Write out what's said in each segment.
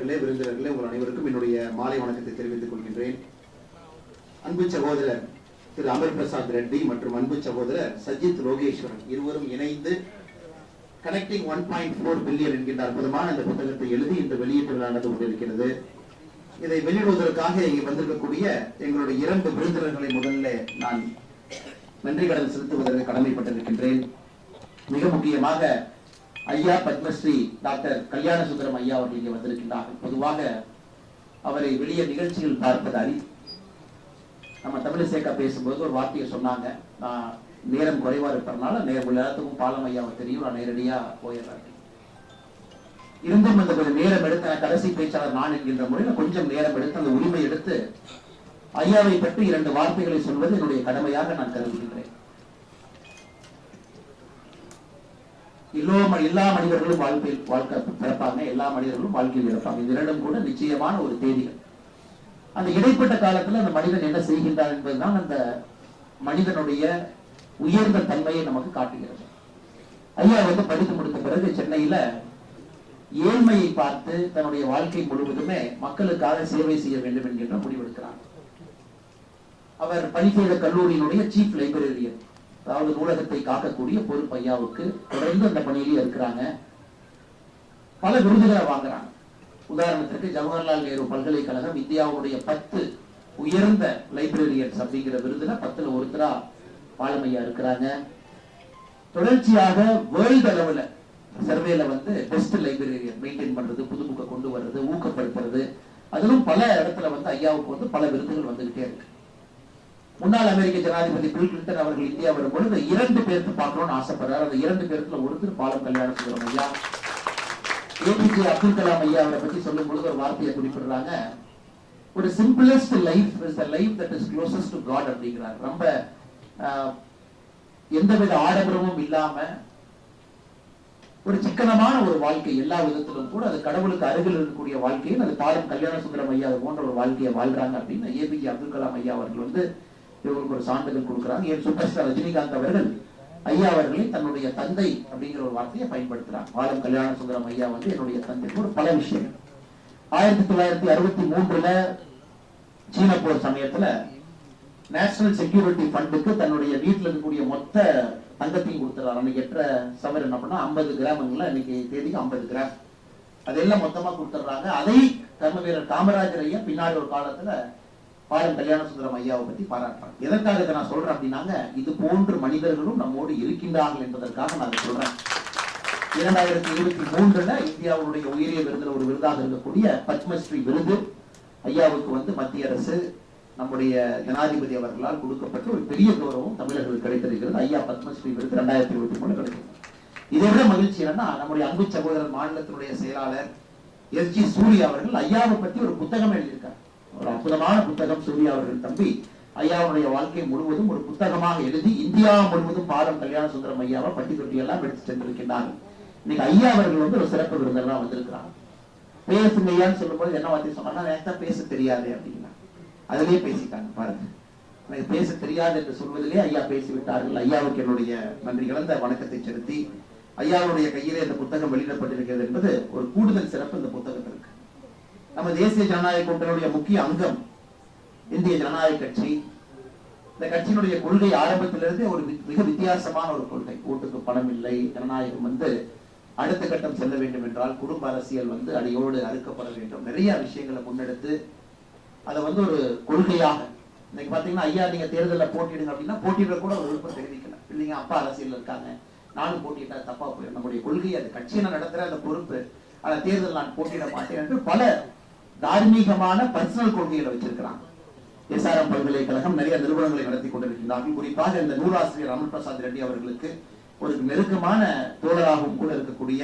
தலைவர்களே, விருந்தினர்களே, உங்கள் அனைவருக்கும் என்னுடைய மாலை வணக்கத்தை தெரிவித்துக் கொள்கின்றேன். அன்பு சகோதரர் திரு அமர் பிரசாத் ரெட்டி மற்றும் அன்பு சகோதரர் சஜித் லோகேஸ்வரன் இருவரும் இணைந்து கனெக்டிங் 1.4 பில்லியன் என்கின்ற அற்புதமான அந்த புத்தகத்தை எழுதி இன்று வெளியீட்டு நடந்து கொண்டிருக்கிறது. இதை வெளியிடுவதற்காக இங்கு வந்திருக்கக்கூடிய எங்களுடைய 2 விருந்தினர்களை முதல்ல நான் நன்றி கடன் செலுத்துவதற்கு கடமைப்பட்டிருக்கின்றேன். மிக முக்கியமாக ஐயா பத்மஸ்ரீ டாக்டர் கல்யாண சுந்தரம் ஐயா அவர்கள் இங்கே வந்திருக்கின்றார்கள். பொதுவாக அவரை வெளியே நிகழ்ச்சியில் பார்ப்பது அறி. நம்ம தமிழிசேக்கா பேசும்போது ஒரு வார்த்தையை சொன்னாங்க, நான் நேரம் குறைவா இருப்பதனால எல்லாத்துக்கும் பாலம் ஐயாவை தெரியும், நான் நேரடியா போயிடுறேன். இருந்தும் அந்த கொஞ்சம் நேரம் எடுத்த கடைசி பேச்சாளர் நான் என்கின்ற முறையில் கொஞ்சம் நேரம் எடுத்து அந்த உரிமை எடுத்து ஐயாவை பற்றி 2 வார்த்தைகளை சொல்வது என்னுடைய கடமையாக நான் கருதுகின்றேன். எல்லா மனிதர்களும் வாழ்க்கை பிறப்பாங்க, எல்லா மனிதர்களும் வாழ்க்கையில் இருப்பாங்க. இது 2ம் கூட நிச்சயமான ஒரு தேதிகள். அந்த இடைப்பட்ட காலத்துல அந்த மனிதன் என்ன செய்கின்றான் என்பதுதான் அந்த மனிதனுடைய உயர்ந்த தன்மையை நமக்கு காட்டுகிறது. ஐயா படித்து முடித்த பிறகு சென்னையில ஏழ்மையை பார்த்து தன்னுடைய வாழ்க்கை முழுவதுமே மக்களுக்காக சேவை செய்ய வேண்டும் என்கின்ற முடிவெடுக்கிறார். அவர் பணி செய்த கல்லூரியினுடைய சீஃப் லைப்ரரியன், அதாவது நூலகத்தை காக்கக்கூடிய பொறுப்பு ஐயாவுக்கு. தொடர்ந்து அந்த பணியிலேயே இருக்கிறாங்க. பல விருதுகளை வாங்குறாங்க. உதாரணத்திற்கு ஜவஹர்லால் நேரு பல்கலைக்கழகம் இந்தியாவுடைய 10 உயர்ந்த லைப்ரரியன்ஸ் அப்படிங்கிற விருதுல 10ல் ஒருத்தரா பாலமையா இருக்கிறாங்க. தொடர்ச்சியாக வேர்ல்டு அளவுல சர்வேல பெஸ்ட் லைப்ரரியன் மெயின்டைன் பண்றது, புது புக்கை கொண்டு வர்றது, ஊக்கப்படுத்துறது, அதிலும் பல இடத்துல ஐயாவுக்கு பல விருதுகள் வந்துகிட்டே இருக்கு. முன்னாள் அமெரிக்க ஜனாதிபதி பில் கிளின்டன் அவர்கள் இந்தியா வரும்பொழுது 2 பேருக்கு பார்க்கணும்னு ஆசைப்படுறாரு. அந்த 2 பேருக்குல ஒருத்தர் பாலம் கல்யாண சுந்தரம் ஐயா. ஏபிஜே அப்துல் கலாம் ஐயா அவரை பற்றி சொல்லும் பொழுது ஒரு வார்த்தையை குறிப்பிடுறாங்க, ஒரு simplest life is the life that is closest to God அப்படிங்கிறார். ரொம்ப எந்தவித ஆடம்பரமும் இல்லாம ஒரு சிக்கனமான ஒரு வாழ்க்கை, எல்லா விதத்திலும் கூட அது கடவுளுக்கு அருகில் இருக்கக்கூடிய வாழ்க்கையை அது பாலம் கல்யாண சுந்தரம் ஐயா போன்ற ஒரு வாழ்க்கையை வாழ்றாங்க அப்படின்னு ஏபிஜே அப்துல் கலாம் ஐயா அவர்கள் இவங்களுக்கு ஒரு சான்றிதழ் கொடுக்கிறாங்க. என் சூப்பர் ஸ்டார் ரஜினிகாந்த் அவர்கள் ஐயா அவர்களை தன்னுடைய தந்தை அப்படிங்கிற ஒரு வார்த்தையை பயன்படுத்துறாங்க. பாலம் கல்யாண சுந்தரம் ஐயா என்னுடைய தந்தை. ஒரு பல விஷயம் 1963ல சீன போர் சமயத்துல நேஷனல் செக்யூரிட்டி ஃபண்டுக்கு தன்னுடைய வீட்டில் இருக்கக்கூடிய மொத்த தங்கத்தையும் கொடுத்துறாரு. அன்னைக்கு 8 சவர் என்ன பண்ணா 50 கிராமுங்களா, இன்னைக்கு தேதிக்கு 50 கிராம் அதெல்லாம் மொத்தமா கொடுத்துறாங்க. அதை கர்ம வீரர் காமராஜர் ஐயா பின்னாடி ஒரு காலத்துல பாலம் கல்யாண சுந்தரம் ஐயாவை பத்தி பாராட்டுறாங்க. எதற்காக இதை நான் சொல்றேன் அப்படின்னாங்க, இது போன்ற மனிதர்களும் நம்மோடு இருக்கின்றார்கள் என்பதற்காக நான் சொல்றேன். 2023ல இந்தியாவுடைய உயரிய விருதுல ஒரு விருதாக இருக்கக்கூடிய பத்மஸ்ரீ விருது ஐயாவுக்கு மத்திய அரசு நம்முடைய ஜனாதிபதி அவர்களால் கொடுக்கப்பட்ட ஒரு பெரிய கௌரவம் தமிழர்களுக்கு கிடைத்திருக்கிறது. ஐயா பத்மஸ்ரீ விருது 2023 கிடைக்கும். இதை விட மகிழ்ச்சி என்னன்னா, நம்முடைய அன்பு சகோதரர் மாநிலத்தினுடைய செயலாளர் எஸ் ஜி சூர்யா அவர்கள் ஐயாவை பத்தி ஒரு புத்தகம் எழுதியிருக்கார். ஒரு அற்புதமான புத்தகம். சூர்யா அவர்கள் தம்பி ஐயாவுடைய வாழ்க்கை முழுவதும் ஒரு புத்தகமாக எழுதி இந்தியா முழுவதும் பாலம் கல்யாண சுந்தரம் ஐயாவை பட்டி தொட்டி எல்லாம் எடுத்து சென்றிருக்கின்றார்கள். இன்னைக்கு ஐயா அவர்கள் ஒரு சிறப்பு விருந்தெல்லாம் வந்திருக்கிறாங்க. பேசுங்க ஐயான்னு சொல்லும் போது என்ன வார்த்தை சொன்னா, எனக்கு பேச தெரியாது அப்படின்னா அதிலேயே பேசிட்டாங்க பாருங்க. எனக்கு பேச தெரியாது என்று சொல்வதிலே ஐயா பேசிவிட்டார்கள். ஐயாவுக்கு என்னுடைய நன்றி கலந்த வணக்கத்தை செலுத்தி, ஐயாவுடைய கையிலே இந்த புத்தகம் வெளியிடப்பட்டிருக்கிறது என்பது ஒரு கூடுதல் சிறப்பு இந்த புத்தகத்திற்கு. நம்ம தேசிய ஜனநாயக கூட்டணியுடைய முக்கிய அங்கம் இந்திய ஜனநாயக கட்சி. இந்த கட்சியினுடைய கொள்கை ஆரம்பத்திலிருந்தே ஒரு மிக வித்தியாசமான ஒரு கொள்கை. ஓட்டுக்கு பணம் இல்லை, ஜனநாயகம் அடுத்த கட்டம் செல்ல வேண்டும் என்றால் குடும்ப அரசியல் அடியோடு அறுக்கப்பட வேண்டும். நிறைய விஷயங்களை முன்னெடுத்து அதை ஒரு கொள்கையாக இன்னைக்கு பாத்தீங்கன்னா, ஐயா நீங்க தேர்தலில் போட்டிடுங்க அப்படின்னா போட்டியிட கூட ஒரு விருப்பம் தெரிவிக்கல. இல்லைங்க அப்பா அரசியல் இருக்காங்க, நானும் போட்டிட்டா தப்பா போயிடும். நம்முடைய கொள்கை அது, கட்சியை நான் நடத்துற அந்த பொறுப்பு, ஆனா தேர்தல் நான் போட்டியிட மாட்டேன் என்று பல தார்மீகமான பர்சனல் கொள்கைகளை வச்சிருக்கிறாங்க. எஸ்ஆர்எம் பல்கலைக்கழகம் நிறைய நிறுவனங்களை நடத்தி கொண்டிருக்கின்றார்கள். குறிப்பாக இந்த நூலாசிரியர் அமர் பிரசாத் ரெட்டி அவர்களுக்கு ஒரு நெருக்கமான தோழராகவும் கூட இருக்கக்கூடிய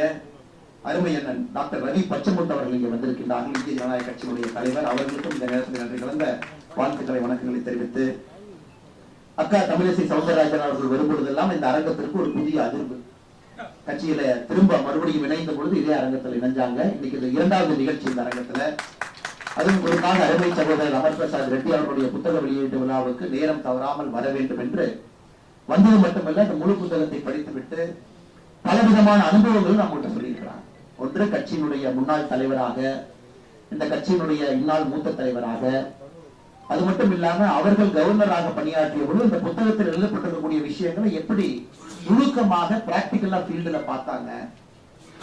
அருமை அண்ணன் டாக்டர் ரவி பச்சமுத்து அவர்கள் இங்கே வந்திருக்கின்றார்கள். இந்திய ஜனநாயக கட்சியினுடைய தலைவர். அவர்களுக்கும் இந்த நேரத்தில் நன்றி கலந்த வாழ்த்துக்களை வணக்கங்களை தெரிவித்து, அக்கா தமிழிசை சவுந்தரராஜன் அவர்கள் வரும்பொழுதெல்லாம் இந்த அரங்கத்திற்கு ஒரு புதிய அதிர்வு. கட்சியில திரும்ப மறுபடியும் இணைந்த பொழுது இதே அரங்கத்தில் இணைஞ்சாங்க. இன்னைக்கு இந்த 2வது நிகழ்ச்சி இந்த அரங்கத்துல. அதுவும் குறிப்பாக அருமை சகோதரர் அமர் பிரசாத் ரெட்டி அவர்களுடைய புத்தக வெளியீட்டு விழாவுக்கு நேரம் தவறாமல் வர வேண்டும் என்று வந்தது மட்டுமல்ல, இந்த முழு புத்தகத்தை படித்துவிட்டு பலவிதமான அனுபவங்களும் நம்மகிட்ட சொல்லியிருக்கிறாங்க. ஒன்று, கட்சியினுடைய முன்னாள் தலைவராக இந்த கட்சியினுடைய இந்நாள் மூத்த தலைவராக, அது மட்டும் இல்லாம அவர்கள் கவர்னராக பணியாற்றிய பொழுது இந்த புத்தகத்தில் எழுதப்பட்டிருக்கக்கூடிய விஷயங்களை எப்படி நுணுக்கமாக பிராக்டிக்கலா ஃபீல்டுல பார்த்தாங்க.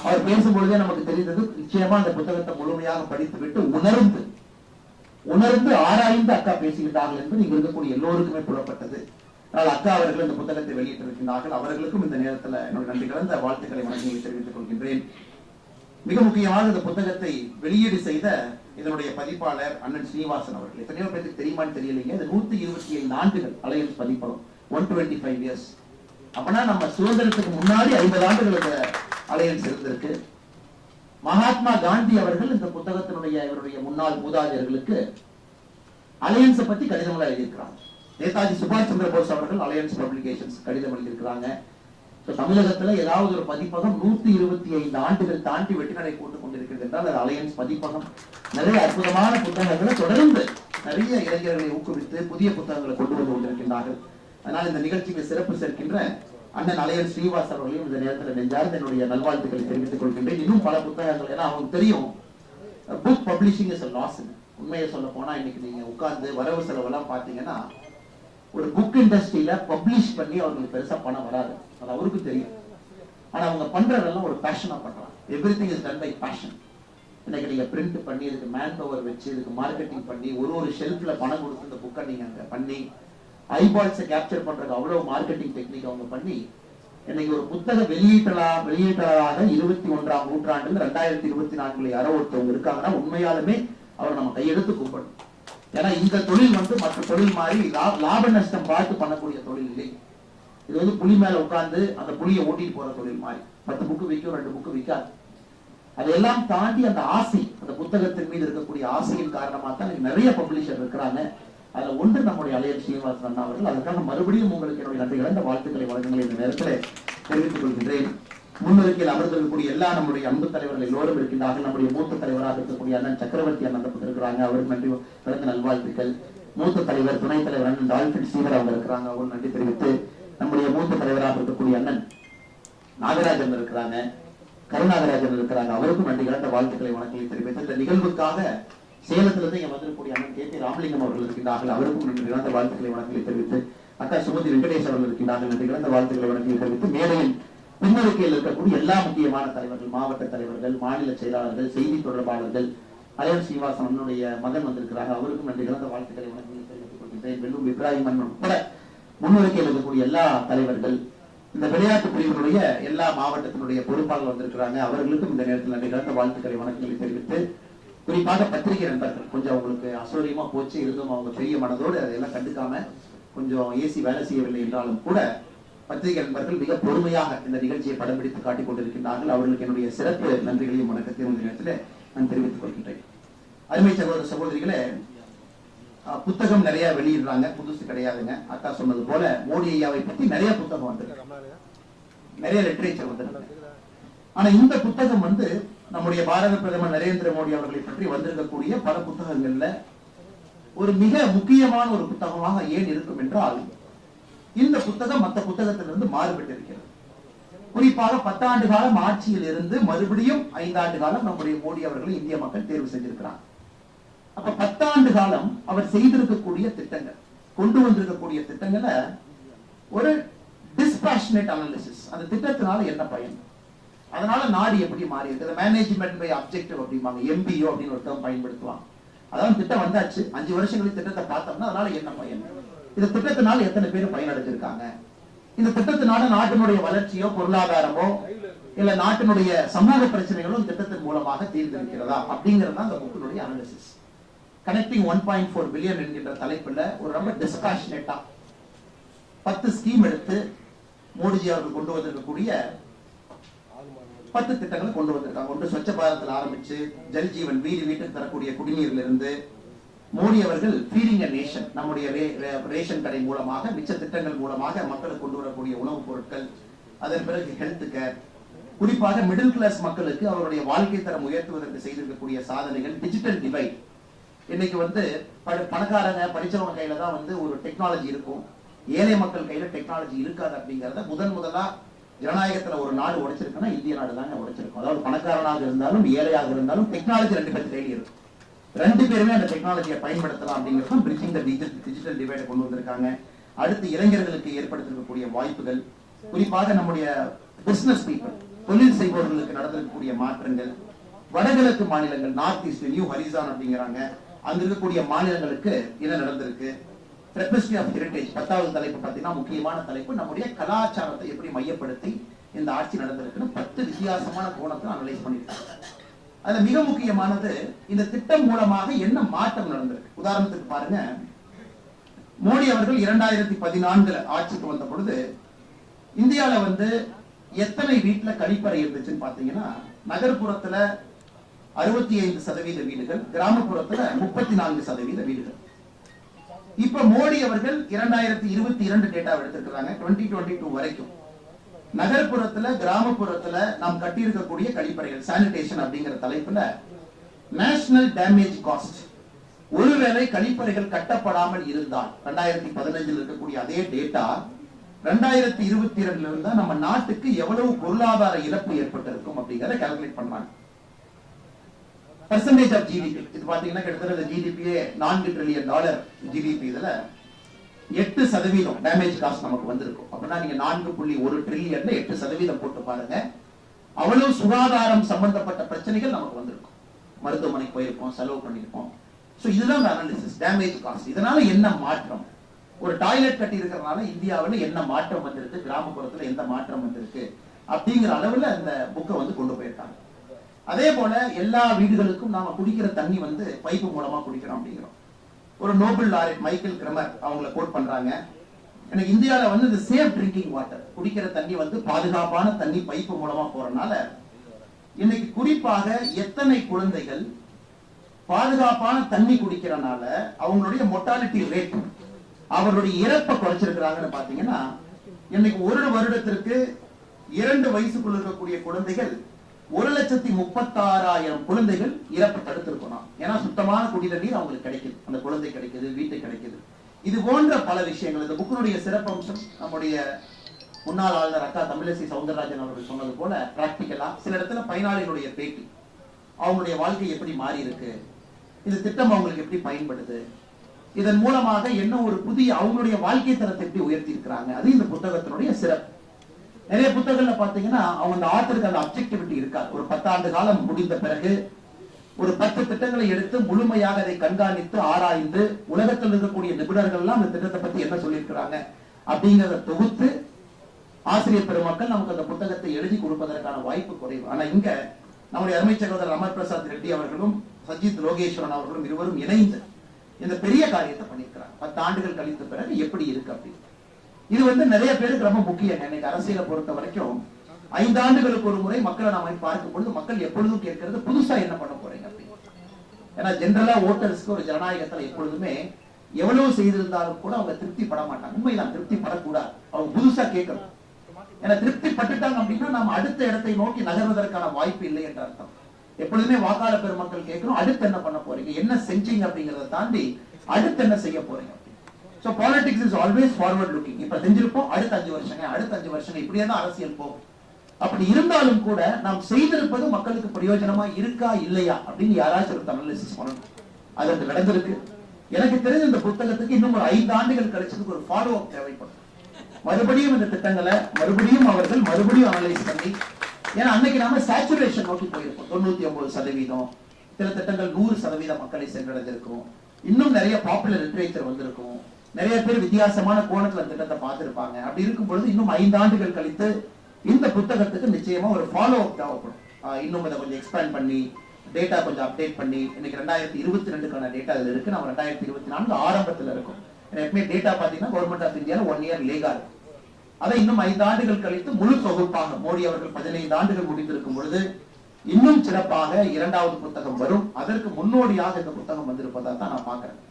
அவர் பேசும்பொழுதே நமக்கு தெரிந்தது, நிச்சயமா அந்த புத்தகத்தை முழுமையாக படித்து விட்டு உணர்ந்து ஆராய்ந்து அக்கா பேசுகிறார்கள் என்பது இங்க இருக்கக்கூடிய எல்லோருக்குமே புலப்பட்டது. ஆனால் அக்கா அவர்கள் இந்த புத்தகத்தை வெளியிட்டிருக்கிறார்கள். அவர்களுக்கும் இந்த நேரத்தில் என்னுடைய நன்றி கலந்த வாழ்த்துக்களை வணக்கங்களை தெரிவித்துக் கொள்கின்றேன். மிக முக்கியமாக இந்த புத்தகத்தை வெளியீடு செய்த இதனுடைய பதிப்பாளர் அண்ணன் ஸ்ரீனிவாசன் அவர்கள். எத்தனையோ பேருக்கு தெரியுமான்னு தெரியலைங்க, இது 125 ஆண்டுகள் அலையன்ஸ் பதிப்பகம், 125 இயர்ஸ். அப்பனா நம்ம சுதந்திரத்துக்கு முன்னாடி 50 ஆண்டுகளுக்கு அலையன்ஸ் இருந்திருக்கு. மகாத்மா காந்தி அவர்கள் இந்த புத்தகத்தினுடைய இவருடைய முன்னாள் மூதாதையர்களுக்கு அலையன்ஸை பத்தி கடிதங்களா எழுதியிருக்கிறாங்க. நேதாஜி சுபாஷ் சந்திர போஸ் அவர்கள் அலையன்ஸ் பப்ளிகேஷன்ஸ் கடிதம் எழுதியிருக்கிறாங்க. தமிழகத்துல ஏதாவது ஒரு பதிப்பகம் 125 ஆண்டுகள் தாண்டி வெற்றிநடை போட்டுக் கொண்டிருக்கிறது என்றால் அது அலையன்ஸ் பதிப்பகம். நிறைய அற்புதமான புத்தகங்களை தொடர்ந்து நிறைய இளைஞர்களை ஊக்குவித்து புதிய புத்தகங்களை கொண்டு வந்து கொண்டிருக்கின்றார்கள். அதனால் இந்த நிகழ்ச்சிக்கு சிறப்பு சேர்க்கின்ற அண்ணன் அலையன் ஸ்ரீனிவாஸ் அவர்களையும் இந்த நேரத்தில் நெஞ்சார்ந்த என்னுடைய நல்வாழ்த்துக்களை தெரிவித்துக் கொள்கின்றேன். இன்னும் பல புத்தகங்கள், ஏன்னா அவங்களுக்கு தெரியும் book publishing is a loss. உண்மையை சொல்ல போனா இன்னைக்கு நீங்க உட்கார்ந்து வரவு செலவெல்லாம் பாத்தீங்கன்னா ஒரு புக் இண்டஸ்ட்ரியில பப்ளிஷ் பண்ணி அவங்களுக்கு பெருசா பணம் வராது, அது அவருக்கும் தெரியும். ஆனா அவங்க பண்றதெல்லாம் ஒரு பேஷனா பண்றாங்க. Everything is done by passion. இன்னைக்கு நீங்க பிரிண்ட் பண்ணி இதுக்கு மேன் பவர் வச்சு இதுக்கு மார்க்கெட்டிங் பண்ணி ஒரு ஷெல்ஃப்ல பணம் கொடுத்து இந்த புக்கை நீங்க அங்க பண்ணி ஐபால்ஸை கேப்சர் பண்றதுக்கு அவ்வளவு மார்க்கெட்டிங் டெக்னிக் அவங்க பண்ணி இன்னைக்கு ஒரு புத்தக வெளியீட்டாளராக 21ஆம் நூற்றாண்டில் 2024 யாரோ ஒருத்தவங்க இருக்காங்கன்னா உண்மையாலுமே அவர் நம்ம கையெடுத்து கூப்பிடணும். ஏன்னா இந்த தொழில் வந்து மற்ற தொழில் மாதிரி லாப நஷ்டம் பார்த்து பண்ணக்கூடிய தொழில் இல்லை. இது வந்து புலி மேல உட்கார்ந்து அந்த புலியை ஓட்டிட்டு போற தொழில் மாதிரி. 10 புக்கு விற்கும், 2 புக்கு விற்காது. அதையெல்லாம் தாண்டி அந்த ஆசை, அந்த புத்தகத்தின் மீது இருக்கக்கூடிய ஆசையின் காரணமாக தான் நிறைய பப்ளிஷர் இருக்கிறாங்க. அதுல ஒன்று நம்முடைய அலையன் ஸ்ரீனிவாசன் அண்ணா அவர்கள். அதுக்காக மறுபடியும் உங்களுக்கு என்னுடைய நன்றி கலந்த வாழ்த்துக்களை வழங்குங்கள் இந்த நேரத்தில் தெரிவித்துக் கொள்கின்றேன். முன்னிருக்கையில் அமர்ந்திருக்கக்கூடிய எல்லா நம்முடைய அன்பு தலைவர்கள் எல்லோரும் இருக்கின்றார்கள். நம்முடைய மூத்த தலைவராக இருக்கக்கூடிய அண்ணன் சக்கரவர்த்தி அண்ணன் இருக்கிறாங்க, அவருக்கு நன்றி கலந்த நல்வாழ்த்துக்கள். மூத்த தலைவர் துணைத் தலைவர் அண்ணன் டால்பின் ஸ்ரீவர் அவங்க இருக்கிறாங்க, அவர்கள் நன்றி தெரிவித்து, நம்முடைய மூத்த தலைவராக இருக்கக்கூடிய அண்ணன் நாகராஜன் இருக்கிறாங்க, கருநாகராஜன் இருக்கிறாங்க, அவருக்கும் நன்றி கலந்த வாழ்த்துக்களை வணக்கங்களை தெரிவித்து, இந்த நிகழ்வுக்காக சேலத்திலிருந்து இங்க வந்திருக்கக்கூடிய அண்ணன் கே பி ராமலிங்கம் அவர்கள் இருக்கின்றார்கள், அவருக்கும் நன்றி கலந்த வாழ்த்துக்களை வணக்கங்களை தெரிவித்து, அக்கா சுமதி வெங்கடேஷ் அவர்கள் இருக்கின்றார்கள், நன்றி கலந்த வாழ்த்துக்களை வணக்கங்களை தெரிவித்து, மேடையில் பின்னருக்கையில் இருக்கக்கூடிய எல்லா முக்கியமான தலைவர்கள், மாவட்ட தலைவர்கள், மாநில செயலாளர்கள், செய்தி தொடர்பாளர்கள், அலையன் ஸ்ரீனிவாசன் அண்ணனுடைய மகன் வந்திருக்கிறாங்க, அவருக்கும் நன்றி கலந்த வாழ்த்துக்களை வணக்கங்களை தெரிவித்துக் கொள்கின்றேன். வெள்ளூர் இப்ராஹிம் அண்ணன் உட்பட முன்னுரைக்கையில் இருக்கக்கூடிய எல்லா தலைவர்கள், இந்த விளையாட்டு பிரிவினுடைய எல்லா மாவட்டத்தினுடைய பொறுப்பாளர்கள் வந்திருக்கிறாங்க, அவர்களுக்கும் இந்த நேரத்தில் நன்றி கலந்த வாழ்த்துக்களை வணக்கங்களை தெரிவித்து, குறிப்பாக பத்திரிகை நண்பர்கள் கொஞ்சம் அவங்களுக்கு அசௌரியமா போச்சு, இருந்தும் அவங்க பெரிய மனதோடு அதையெல்லாம் கண்டுக்காம கொஞ்சம் ஏசி வேலை செய்யவில்லை என்றாலும் கூட பத்திரிகை நண்பர்கள் மிக பொறுமையாக இந்த நிகழ்ச்சியை படம் பிடித்து காட்டிக் கொண்டிருக்கின்றார்கள். அவர்களுக்கு என்னுடைய சிறப்பு நன்றிகளையும் வணக்கத்தையும் இந்த நேரத்தில் நான் தெரிவித்துக் கொள்கின்றேன். அருமை சகோதர சகோதரிகளே, புத்தகம் நிறைய வெளியிடுறாங்க, புதுசு கிடையாதுங்க. அக்கா சொன்னது போல மோடி ஐயாவை பத்தி நிறைய புத்தகம் வந்திருக்கு, நிறைய லிட்டரேச்சர் வந்திருக்கு. ஆனா இந்த புத்தகம் வந்து நம்முடைய பாரத பிரதமர் நரேந்திர மோடி அவர்களை பற்றி வந்திருக்கக்கூடிய பல புத்தகங்கள்ல ஒரு மிக முக்கியமான ஒரு புத்தகமாக ஏன் இருக்கும் என்றால், இந்த புத்தகம் மற்ற புத்தகத்திலிருந்து மாறுபட்டு இருக்கிறது. குறிப்பாக 10 ஆண்டு காலம் ஆட்சியில் இருந்து மறுபடியும் 5 ஆண்டு காலம் நம்முடைய மோடி அவர்களை இந்திய மக்கள் தேர்வு செஞ்சிருக்கிறார். அப்ப 10 ஆண்டு காலம் அவர் செய்திருக்கக்கூடிய திட்டங்கள், கொண்டு வந்திருக்கக்கூடிய திட்டங்களை ஒரு டிஸ்பாஷனேட் அனாலிசிஸ், அந்த திட்டத்தினால என்ன பயன், அதனால நாடு எப்படி மாறி இருக்கு, மேனேஜ்மெண்ட் பை அப்ஜெக்டிவ் அப்படிம்பாங்க, எம்பிஓ அப்படின்னு ஒரு டேர்ம் பயன்படுத்துவாங்க. அதாவது திட்டம் வந்தாச்சு, 5 வருஷங்களுக்கு திட்டத்தை பார்த்தோம்னா அதனால என்ன பயன், இந்த திட்டத்தினால எத்தனை பேர் பயனடைஞ்சிருக்காங்க, இந்த திட்டத்தினால நாட்டினுடைய வளர்ச்சியோ பொருளாதாரமோ இல்ல நாட்டினுடைய சமூக பிரச்சனைகளும் திட்டத்தின் மூலமாக தீர்ந்திருக்கிறதா அப்படிங்கிறது தான் இந்த புக்கினுடைய அனாலிசிஸ். கனெக்டிங் 1.4 பில்லியன் என்கின்ற தலைப்புல ஒரு ரொம்ப டிஸ்பாஷனேட்டா 10 ஸ்கீம் எடுத்து மோடிஜி அவர்கள் கொண்டு வந்திருக்கக்கூடிய 10 திட்டங்களை கொண்டு வந்திருக்காங்க. ஒன்று ஸ்வச்ச பாரத்தில் ஆரம்பிச்சு ஜல் ஜீவன், வீடு வீட்டுக்கு தரக்கூடிய குடிநீர்ல இருந்து மோடி அவர்கள் ஃபீடிங் அ நேஷன், நம்முடைய ரேஷன் கடை மூலமாக மிச்ச திட்டங்கள் மூலமாக மக்களுக்கு கொண்டு வரக்கூடிய உணவுப் பொருட்கள், அதன் பிறகு ஹெல்த் கேர், குறிப்பாக மிடில் கிளாஸ் மக்களுக்கு அவருடைய வாழ்க்கை தரம் உயர்த்துவதற்கு செய்திருக்கக்கூடிய சாதனைகள், டிஜிட்டல் டிவைட். இன்னைக்கு வந்து பணக்காரங்க படிச்சவங்க கையில தான் வந்து ஒரு டெக்னாலஜி இருக்கும், ஏழை மக்கள் கையில டெக்னாலஜி இருக்காது அப்படிங்கறத முதலா ஜனநாயகத்துல ஒரு நாடு உடைச்சிருக்குன்னா இந்திய நாடு தாங்க உடைச்சிருக்கும். அதாவது பணக்காரனாக இருந்தாலும் ஏழையாக இருந்தாலும் டெக்னாலஜி 2 பேர் கையில இருக்கும். ரெண்டு பேருமே அந்த டெக்னாலஜியை பயன்படுத்தலாம் அப்படிங்கிறது பிரிட்ஜிங் தி டிஜிட்டல் டிவைடை கொண்டு வந்திருக்காங்க. அடுத்து இளைஞர்களுக்கு ஏற்படுத்திருக்கக்கூடிய வாய்ப்புகள், குறிப்பாக நம்முடைய பிசினஸ் பீப்புள், தொழில் செய்பவர்களுக்கு நடந்திருக்கக்கூடிய மாற்றங்கள், வடகிழக்கு மாநிலங்கள், நார்த் ஈஸ்ட் நியூ ஹரிசான் அப்படிங்கிறாங்க, அங்க இருக்கக்கூடிய மாநிலங்களுக்கு என்ன நடந்திருக்கு. ட்ரெபஸ்ட்ரி ஆஃப் ஹெரிடேஜ் 10வது தலைப்பு பார்த்தீங்கன்னா முக்கியமான தலைப்பு, நம்முடைய கலாச்சாரத்தை எப்படி மையப்படுத்தி இந்த ஆட்சி நடந்திருக்குன்னு 10 வித்தியாசமான கோணத்தை அனலைஸ் பண்ணிருக்காங்க. அதுல மிக முக்கியமானது இந்த திட்டம் மூலமாக என்ன மாற்றம் நடந்திருக்கு. உதாரணத்துக்கு பாருங்க, மோடி அவர்கள் 2014 ஆட்சிக்கு வந்த பொழுது இந்தியால வந்து எத்தனை வீட்டுல கழிப்பறை இருந்துச்சுன்னு பாத்தீங்கன்னா, நகர்ப்புறத்துல 65% வீடுகள், கிராமப்புறத்துல 34% வீடுகள். இப்ப மோடி அவர்கள் 2022 டேட்டா எடுத்திருக்கிறாங்க, 2022 வரைக்கும் நகர்ப்புறத்துல கிராமப்புறத்துல நாம் கட்டியிருக்கக்கூடிய கழிப்பறைகள், சானிடேஷன் அப்படிங்கிற தலைப்புல நேஷனல் டேமேஜ் காஸ்ட், ஒருவேளை கழிப்பறைகள் கட்டப்படாமல் இருந்தால் 2015 இருக்கக்கூடிய அதே டேட்டா 2022 இருந்தா நம்ம நாட்டுக்கு எவ்வளவு பொருளாதார இழப்பு ஏற்பட்டிருக்கும் அப்படிங்கறத கால்குலேட் பண்றாங்க. percentage of GDP இது பாத்தீங்கன்னா கிட்டத்தட்ட ஜிடிபியே $4 trillion ஜிடிபி, இதுல 8% டேமேஜ் காஸ்ட் நமக்கு வந்திருக்கும். அப்படின்னா நீங்க 4.1 ட்ரில்லியன்ல 8% போட்டு பாருங்க, அவ்வளவு சுகாதாரம் சம்பந்தப்பட்ட பிரச்சனைகள் நமக்கு வந்திருக்கும். மருத்துவமனைக்கு போயிருக்கோம், செலவு பண்ணிருக்கோம். சோ இதுதான் அனாலிசிஸ், டேமேஜ் காஸ்ட். இதனால என்ன மாற்றம், ஒரு டாய்லெட் கட்டி இருக்கிறதுனால இந்தியாவில் என்ன மாற்றம் வந்திருக்கு, கிராமப்புறத்துல எந்த மாற்றம் வந்திருக்கு அப்படிங்கிற அளவுல அந்த புக்கை வந்து கொண்டு போயிருக்காங்க. அதே போல எல்லா வீடுகளுக்கும் நாம குடிக்கிற தண்ணி வந்து பைப்பு மூலமா குடிக்கிறோம் அப்படிங்கிறோம். ஒரு நோபல் லாரெட் மைக்கேல் கிரமர் அவங்கள கோட் பண்றாங்க, எனக்கு இந்தியாவில் வந்து இந்த சேஃப் ட்ரிங்கிங் வாட்டர், குடிக்கிற தண்ணி வந்து பாதுகாப்பான தண்ணி பைப்பு மூலமா போறதுனால இன்னைக்கு குறிப்பாக எத்தனை குழந்தைகள் பாதுகாப்பான தண்ணி குடிக்கிறனால அவங்களுடைய மொர்டாலிட்டி ரேட், அவருடைய இறப்பை குறைச்சிருக்கிறாங்கன்னு பாத்தீங்கன்னா, இன்னைக்கு ஒரு வருடத்திற்கு 2 வயசுக்குள்ள இருக்கக்கூடிய குழந்தைகள் 1,36,000 குழந்தைகள் இறப்பு தடுத்திருக்கணும். ஏன்னா சுத்தமான குடிநீர் நீர் அவங்களுக்கு கிடைக்குது, அந்த குழந்தை கிடைக்குது, வீட்டுக்கு கிடைக்குது. இது போன்ற பல விஷயங்கள் இந்த புக்கினுடைய சிறப்பம்சம். நம்முடைய முன்னாள் ஆளுநர் அக்கா தமிழிசை சவுந்தரராஜன் அவர்கள் சொன்னது போல பிராக்டிக்கலா சில இடத்துல பயனாளிகளுடைய பேட்டி, அவங்களுடைய வாழ்க்கை எப்படி மாறி இருக்கு, இந்த திட்டம் அவங்களுக்கு எப்படி பயன்படுது, இதன் மூலமாக என்ன ஒரு புதிய அவங்களுடைய வாழ்க்கை தரத்தை எப்படி உயர்த்தி இருக்கிறாங்க, அது இந்த புத்தகத்தினுடைய சிறப்பு. நிறைய புத்தகங்கள்ல பாத்தீங்கன்னா அவங்க அந்த ஆத்தருக்கு அந்த அப்ஜெக்டிவிட்டி இருக்காது. ஒரு 10 ஆண்டு காலம் முடிந்த பிறகு ஒரு 10 திட்டங்களை எடுத்து முழுமையாக அதை கண்காணித்து ஆராய்ந்து உலகத்தில் இருக்கக்கூடிய நிபுணர்கள் எல்லாம் அந்த திட்டத்தை பத்தி என்ன சொல்லியிருக்கிறாங்க அப்படிங்கிறத தொகுத்து ஆசிரியர் பெருமக்கள் நமக்கு அந்த புத்தகத்தை எழுதி கொடுப்பதற்கான வாய்ப்பு குறைவு. ஆனா இங்க நம்முடைய அருமை சகோதரர் அமர் பிரசாத் ரெட்டி அவர்களும் சஜித் லோகேஸ்வரன் அவர்களும் இருவரும் இணைந்து இந்த பெரிய காரியத்தை பண்ணியிருக்கிறாங்க. 10 ஆண்டுகள் கழித்த பிறகு எப்படி இருக்கு அப்படின்னு. இது வந்து நிறைய பேருக்கு ரொம்ப முக்கியம். இன்னைக்கு அரசியலை பொறுத்த வரைக்கும் 5 ஆண்டுகளுக்கு ஒரு முறை மக்களை நாம பார்க்கும் பொழுது மக்கள் எப்பொழுதும் கேட்கிறது புதுசா என்ன பண்ண போறீங்க அப்படின்னு. ஏன்னா ஜெனரலா ஓட்டர்ஸ்க்கு ஒரு ஜனநாயகத்துல எப்பொழுதுமே எவ்வளவு செய்திருந்தாலும் கூட அவங்க திருப்தி பட மாட்டாங்க. உண்மைதான், திருப்தி படக்கூடாது, அவங்க புதுசா கேட்கணும். ஏன்னா திருப்தி பட்டுட்டாங்க அப்படின்னா நம்ம அடுத்த இடத்தை நோக்கி நகர்வதற்கான வாய்ப்பு இல்லை என்ற அர்த்தம். எப்பொழுதுமே வாக்காளர் பெருமக்கள் கேட்கிறோம், அடுத்து என்ன பண்ண போறீங்க, என்ன செஞ்சீங்க அப்படிங்கறத தாண்டி அடுத்து என்ன செய்ய போறீங்க. So politics is always forward looking. இப்ப செஞ்சிருப்போம், அடுத்த 5 வருஷங்க, அடுத்த 5 வருஷங்க, இப்படியே தான் அரசியல் போகும். அப்படி இருந்தாலும் கூட நாம் செய்திருப்பது மக்களுக்கு பிரயோஜனமா இருக்கா இல்லையா அப்படின்னு யாராச்சும் ஒரு அனாலிசிஸ் பண்ணணும். அது நடந்திருக்கு. எனக்கு தெரிஞ்ச இந்த புத்தகத்துக்கு இன்னும் ஒரு 5 ஆண்டுகள் கழிச்சதுக்கு ஒரு ஃபாலோ அப் தேவைப்படும். மறுபடியும் இந்த திட்டங்களை மறுபடியும் அவர்கள் மறுபடியும் அனலைஸ் பண்ணி, ஏன்னா அன்னைக்கு நாம சேச்சுரேஷன் நோக்கி போயிருப்போம். 99%, சில திட்டங்கள் 100% மக்களை சென்றடைந்திருக்கும். இன்னும் நிறைய பாப்புலர் லிட்டரேச்சர் வந்திருக்கும். நிறைய பேர் வித்தியாசமான கோணத்துல திட்டத்தை பார்த்திருப்பாங்க. அப்படி இருக்கும் பொழுது இன்னும் 5 ஆண்டுகள் கழித்து இந்த புத்தகத்துக்கு நிச்சயமா ஒரு ஃபாலோ அப் தேவைப்படும். இன்னும் இதை கொஞ்சம் எக்ஸ்பேண்ட் பண்ணி டேட்டா கொஞ்சம் அப்டேட் பண்ணி, இன்னைக்கு 2022க்கான டேட்டா இதுல இருக்கு. நம்ம 2024 ஆரம்பத்துல இருக்கும். எப்பவுமே டேட்டா பாத்தீங்கன்னா கவர்மெண்ட் ஆஃப் இந்தியால 1 இயர் லேகா இருக்கும். அதை இன்னும் 5 ஆண்டுகள் கழித்து முழு தொகுப்பாக மோடி அவர்கள் 15 ஆண்டுகள் முடிந்திருக்கும் பொழுது இன்னும் சிறப்பாக 2வது புத்தகம் வரும். அதற்கு முன்னோடியாக இந்த புத்தகம் வந்திருப்பதா தான் நான் பாக்குறேன்.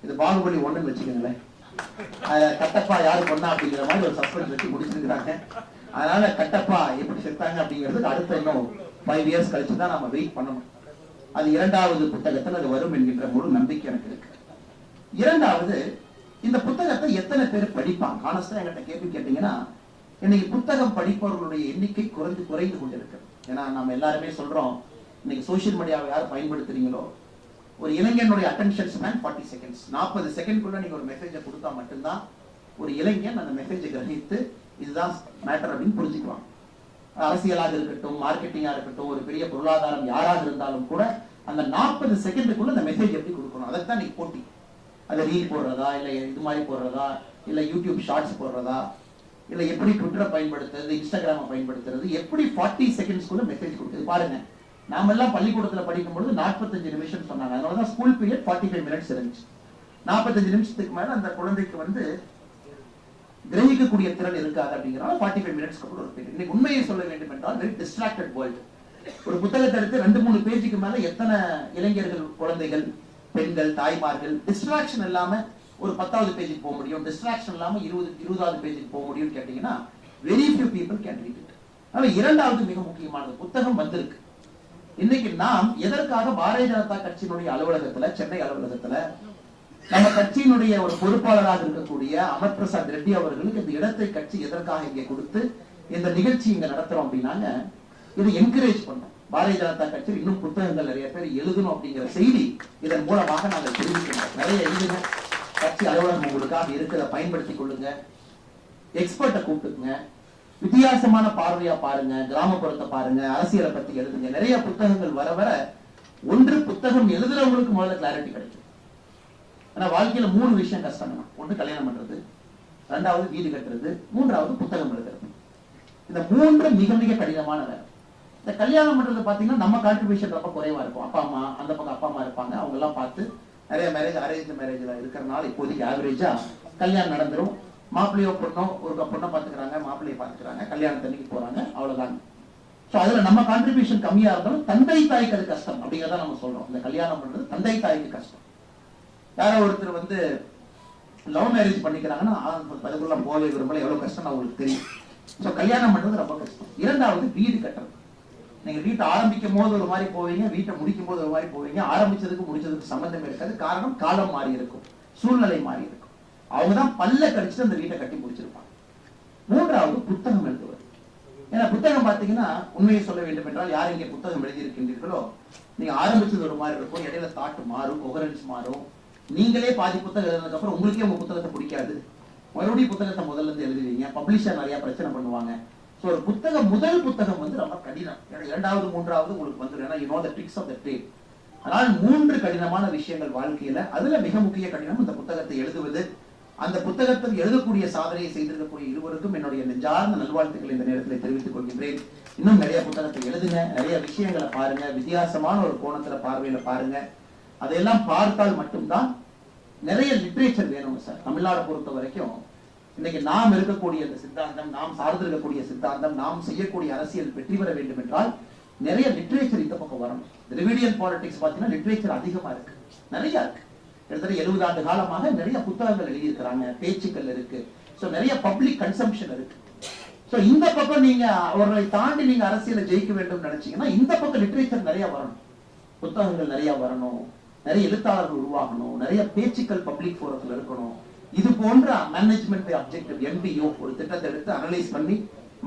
இது பாகுபலி 1ன்னு வச்சுக்கோங்களேன். கட்டப்பா யாரு பண்ணா அப்படிங்கிற மாதிரி ஒரு சஸ்பென்ஸ் வச்சு முடிச்சிருக்கிறாங்க. அதனால கட்டப்பா எப்படி செத்தாங்க அப்படிங்கிறது அடுத்த இன்னும் 5 இயர்ஸ் கழிச்சுதான் நம்ம வெயிட் பண்ணணும். அது 2வது புத்தகத்தில் அது வரும் என்கின்ற முழு நம்பிக்கை எனக்கு இருக்கு. 2வது, இந்த புத்தகத்தை எத்தனை பேர் படிப்பாங்க? ஆனஸ்டா என்கிட்ட கேள்வி கேட்டீங்கன்னா, இன்னைக்கு புத்தகம் படிப்பவர்களுடைய எண்ணிக்கை குறைந்து கொண்டிருக்கு. ஏன்னா நம்ம எல்லாருமே சொல்றோம், இன்னைக்கு சோசியல் மீடியாவை யார் பயன்படுத்துறீங்களோ ஒரு இளைஞனுடைய அட்டென்ஷன் ஸ்பேன் 40 செகண்ட்ஸ். 40 செகண்ட்குள்ள நீங்க ஒரு மெசேஜை கொடுத்தா மட்டும்தான் ஒரு இளைஞன் அந்த மெசேஜை கிரகித்து இதுதான் மேட்டர் அப்படின்னு புரிஞ்சுக்குவாங்க. அரசியலாக இருக்கட்டும், மார்க்கெட்டிங்கா இருக்கட்டும், ஒரு பெரிய பொருளாதாரம் யாராக இருந்தாலும் கூட அந்த 40 செகண்டுக்குள்ள அந்த மெசேஜ் எப்படி கொடுக்கணும், அதைத்தான் நீ போட்டி. அதை ரீல் போடுறதா, இல்ல இது மாதிரி போடுறதா, இல்ல யூடியூப் ஷார்ட்ஸ் போடுறதா, இல்ல எப்படி ட்விட்டரை பயன்படுத்துறது, இன்ஸ்டாகிராமை பயன்படுத்துறது, எப்படி 40 செகண்ட்ஸ்க்குள்ள மெசேஜ் கொடுக்குது பாருங்க. நாம எல்லாம் பள்ளிக்கூடத்துல படிக்கும்போது 45 நிமிஷம் சொன்னாங்க. அதனாலதான் ஸ்கூல் பீரியட் 45 மினிட்ஸ் இருந்துச்சு. 45 நிமிஷத்துக்கு மேல அந்த குழந்தைக்கு வந்து கிரகிக்கக்கூடிய திறன் இருக்காது அப்படிங்கிறனால 45 மினிட்ஸ்க்கு அப்புறம் ஒரு பீரியட். இன்னைக்கு உண்மையை சொல்ல வேண்டும் என்றால் வெரி டிஸ்ட்ராக்டட் வேர்ல்டு. ஒரு புத்தகத்தை எடுத்து 2-3 பேஜுக்கு மேல எத்தனை இளைஞர்கள், குழந்தைகள், பெண்கள், தாய்மார்கள் டிஸ்ட்ராக்ஷன் இல்லாம ஒரு 10வது பேஜுக்கு போக முடியும், டிஸ்ட்ராக்ஷன் இல்லாம 20வது பேஜுக்கு போக முடியும் கேட்டீங்கன்னா very few people can read it. ஆனா இரண்டாவது மிக முக்கியமானது, புத்தகம் வந்திருக்கு. இன்னைக்கு நாம் எதற்காக பாரதிய ஜனதா கட்சியினுடைய அலுவலகத்துல, சென்னை அலுவலகத்துல நம்ம கட்சியினுடைய ஒரு பொறுப்பாளராக இருக்கக்கூடிய அமர் பிரசாத் ரெட்டி அவர்களுக்கு இந்த இடத்தை கட்சி எதற்காக இங்கே கொடுத்து இந்த நிகழ்ச்சி இங்க நடத்துறோம் அப்படின்னாங்க, இதை என்கரேஜ் பண்ணோம். பாரதிய ஜனதா கட்சியில் இன்னும் புத்தகங்கள் நிறைய பேர் எழுதணும் அப்படிங்கிற செய்தி இதன் மூலமாக நாங்கள் தெரிவிக்கிறோம். நிறைய எழுதுங்க, கட்சி அலுவலகம் உங்களுக்காக இருக்கிறத பயன்படுத்திக் கொள்ளுங்க, எக்ஸ்பர்ட்டை கூப்பிட்டுங்க, வித்தியாசமான பார்வையா பாருங்க, கிராமப்புறத்தை பாருங்க, அரசியலை பத்தி எழுதுங்க. நிறைய புத்தகங்கள் வர வர ஒன்று புத்தகம் எழுதுறவங்களுக்கு முதல்ல கிளாரிட்டி கிடைக்கும். ஆனா வாழ்க்கையில 3 விஷயம் கஷ்டம். ஒன்று கல்யாணம் பண்றது, 2வது வீடு கட்டுறது, 3வது புத்தகம் எழுதுறது. இந்த 3 மிக மிக கடினமான வேலை. இந்த கல்யாணம் பண்றது பாத்தீங்கன்னா நம்ம கான்ட்ரிபியூஷன் ரொம்ப குறைவா இருக்கும். அப்பா அம்மா, அந்த பக்கம் அப்பா அம்மா இருப்பாங்க, அவங்க எல்லாம் பார்த்து நிறைய மேரேஜ் அரேஞ்ச் மேரேஜ்ல இருக்கிறனால இப்போதைக்கு ஆவரேஜா கல்யாணம் நடந்துரும். மாப்பிள்ளையோ பொண்ணோ ஒரு பொண்ணை பாத்துக்கிறாங்க, மாப்பிள்ளையை பாத்துக்கிறாங்க, கல்யாணத்தன்னைக்கு போறாங்க, அவ்வளவுதான். சோ அதுல நம்ம கான்ட்ரிபியூஷன் கம்மியா இருந்தாலும் தந்தை தாய்க்கு அது கஷ்டம் அப்படிங்கிறத நம்ம சொல்றோம். இந்த கல்யாணம் பண்றது தந்தை தாய்க்கு கஷ்டம். யாரோ ஒருத்தர் வந்து லவ் மேரேஜ் பண்ணிக்கிறாங்கன்னா அதுக்குள்ள போவே விரும்பல, எவ்வளவு கஷ்டம் அவங்களுக்கு தெரியும். சோ கல்யாணம் பண்றது ரொம்ப கஷ்டம். 2வது வீடு கட்டுறது. நீங்க வீட்டை ஆரம்பிக்கும் போது ஒரு மாதிரி போவீங்க, வீட்டை முடிக்கும் போது ஒரு மாதிரி போவீங்க. ஆரம்பிச்சதுக்கு முடிச்சதுக்கு சம்பந்தம் இருக்காது. காரணம் காலம் மாறி இருக்கும், சூழ்நிலை மாறி இருக்கும். அவங்கதான் பல்ல கடிச்சுட்டு அந்த வீட்டை கட்டி முடிச்சிருப்பாங்க. 3வது புத்தகம் எழுதுவது. ஏன்னா புத்தகம் பாத்தீங்கன்னா உண்மையை சொல்ல வேண்டும் என்றால் யார் இங்கே புத்தகம் எழுதி இருக்கின்றீர்களோ நீங்க ஆரம்பிச்சது ஒரு மாதிரி இருக்கும், இடையில தாட் மாறும், கொஹரன்ஸ் மாறும். நீங்களே பாதி புத்தகம் எழுதுனதுக்கு அப்புறம் உங்களுக்கே உங்க புத்தகத்தை பிடிக்காது, மறுபடியும் புத்தகத்தை முதல்ல இருந்து எழுதுவீங்க. பப்ளிஷர் நிறைய பிரச்சனை பண்ணுவாங்க. சோ ஒரு புத்தகம், முதல் புத்தகம் வந்து ரொம்ப கடினம். 2வது 3வது உங்களுக்கு வந்துடும். ஏன்னா you know the tricks of the trade. ஆனால் 3 கடினமான விஷயங்கள் வாழ்க்கையில. அதுல மிக முக்கிய கடினம் இந்த புத்தகத்தை எழுதுவது. அந்த புத்தகத்தில் எழுதக்கூடிய சாதனையை செய்திருக்கக்கூடிய இருவருக்கும் என்னுடைய நெஞ்சார்ந்த நல்வாழ்த்துக்களை இந்த நேரத்தில் தெரிவித்துக் கொள்கின்றேன். இன்னும் நிறைய புத்தகத்தை எழுதுங்க, நிறைய விஷயங்களை பாருங்க, வித்தியாசமான ஒரு கோணத்துல பார்வையில பாருங்க. அதையெல்லாம் பார்த்தால் மட்டும்தான் நிறைய லிட்ரேச்சர் வேணும் சார். தமிழ்நாடு பொறுத்த வரைக்கும் இன்னைக்கு நாம் இருக்கக்கூடிய இந்த சித்தாந்தம், நாம் சார்ந்திருக்கக்கூடிய சித்தாந்தம், நாம் செய்யக்கூடிய அரசியல் வெற்றி பெற வேண்டும் என்றால் நிறைய லிட்ரேச்சர் இந்த பக்கம் வரணும். திராவிடியன் பாலிடிக்ஸ் பாத்தீங்கன்னா லிட்ரேச்சர் அதிகமா இருக்கு, நிறைய இருக்கு. கிட்டத்தட்ட 70 ஆண்டு காலமாக நிறைய புத்தகங்கள் எழுதியிருக்கிறாங்க, பேச்சுக்கள் இருக்கு. சோ நிறைய பப்ளிக் கன்சம்ஷன் இருக்கு. சோ இந்த பக்கம் நீங்க அவர்களை தாண்டி நீங்க அரசியலை ஜெயிக்க வேண்டும் நினைச்சீங்கன்னா இந்த பக்கம் லிட்ரேச்சர் நிறைய வரணும், புத்தகங்கள் நிறைய வரணும், நிறைய எழுத்தாளர்கள் உருவாகணும், நிறைய பேச்சுக்கள் பப்ளிக் போரத்துல இருக்கணும். இது போன்ற மேனேஜ்மெண்ட் அப்ஜெக்டிவ் MBO ஒரு திட்டத்தை எடுத்து அனலைஸ் பண்ணி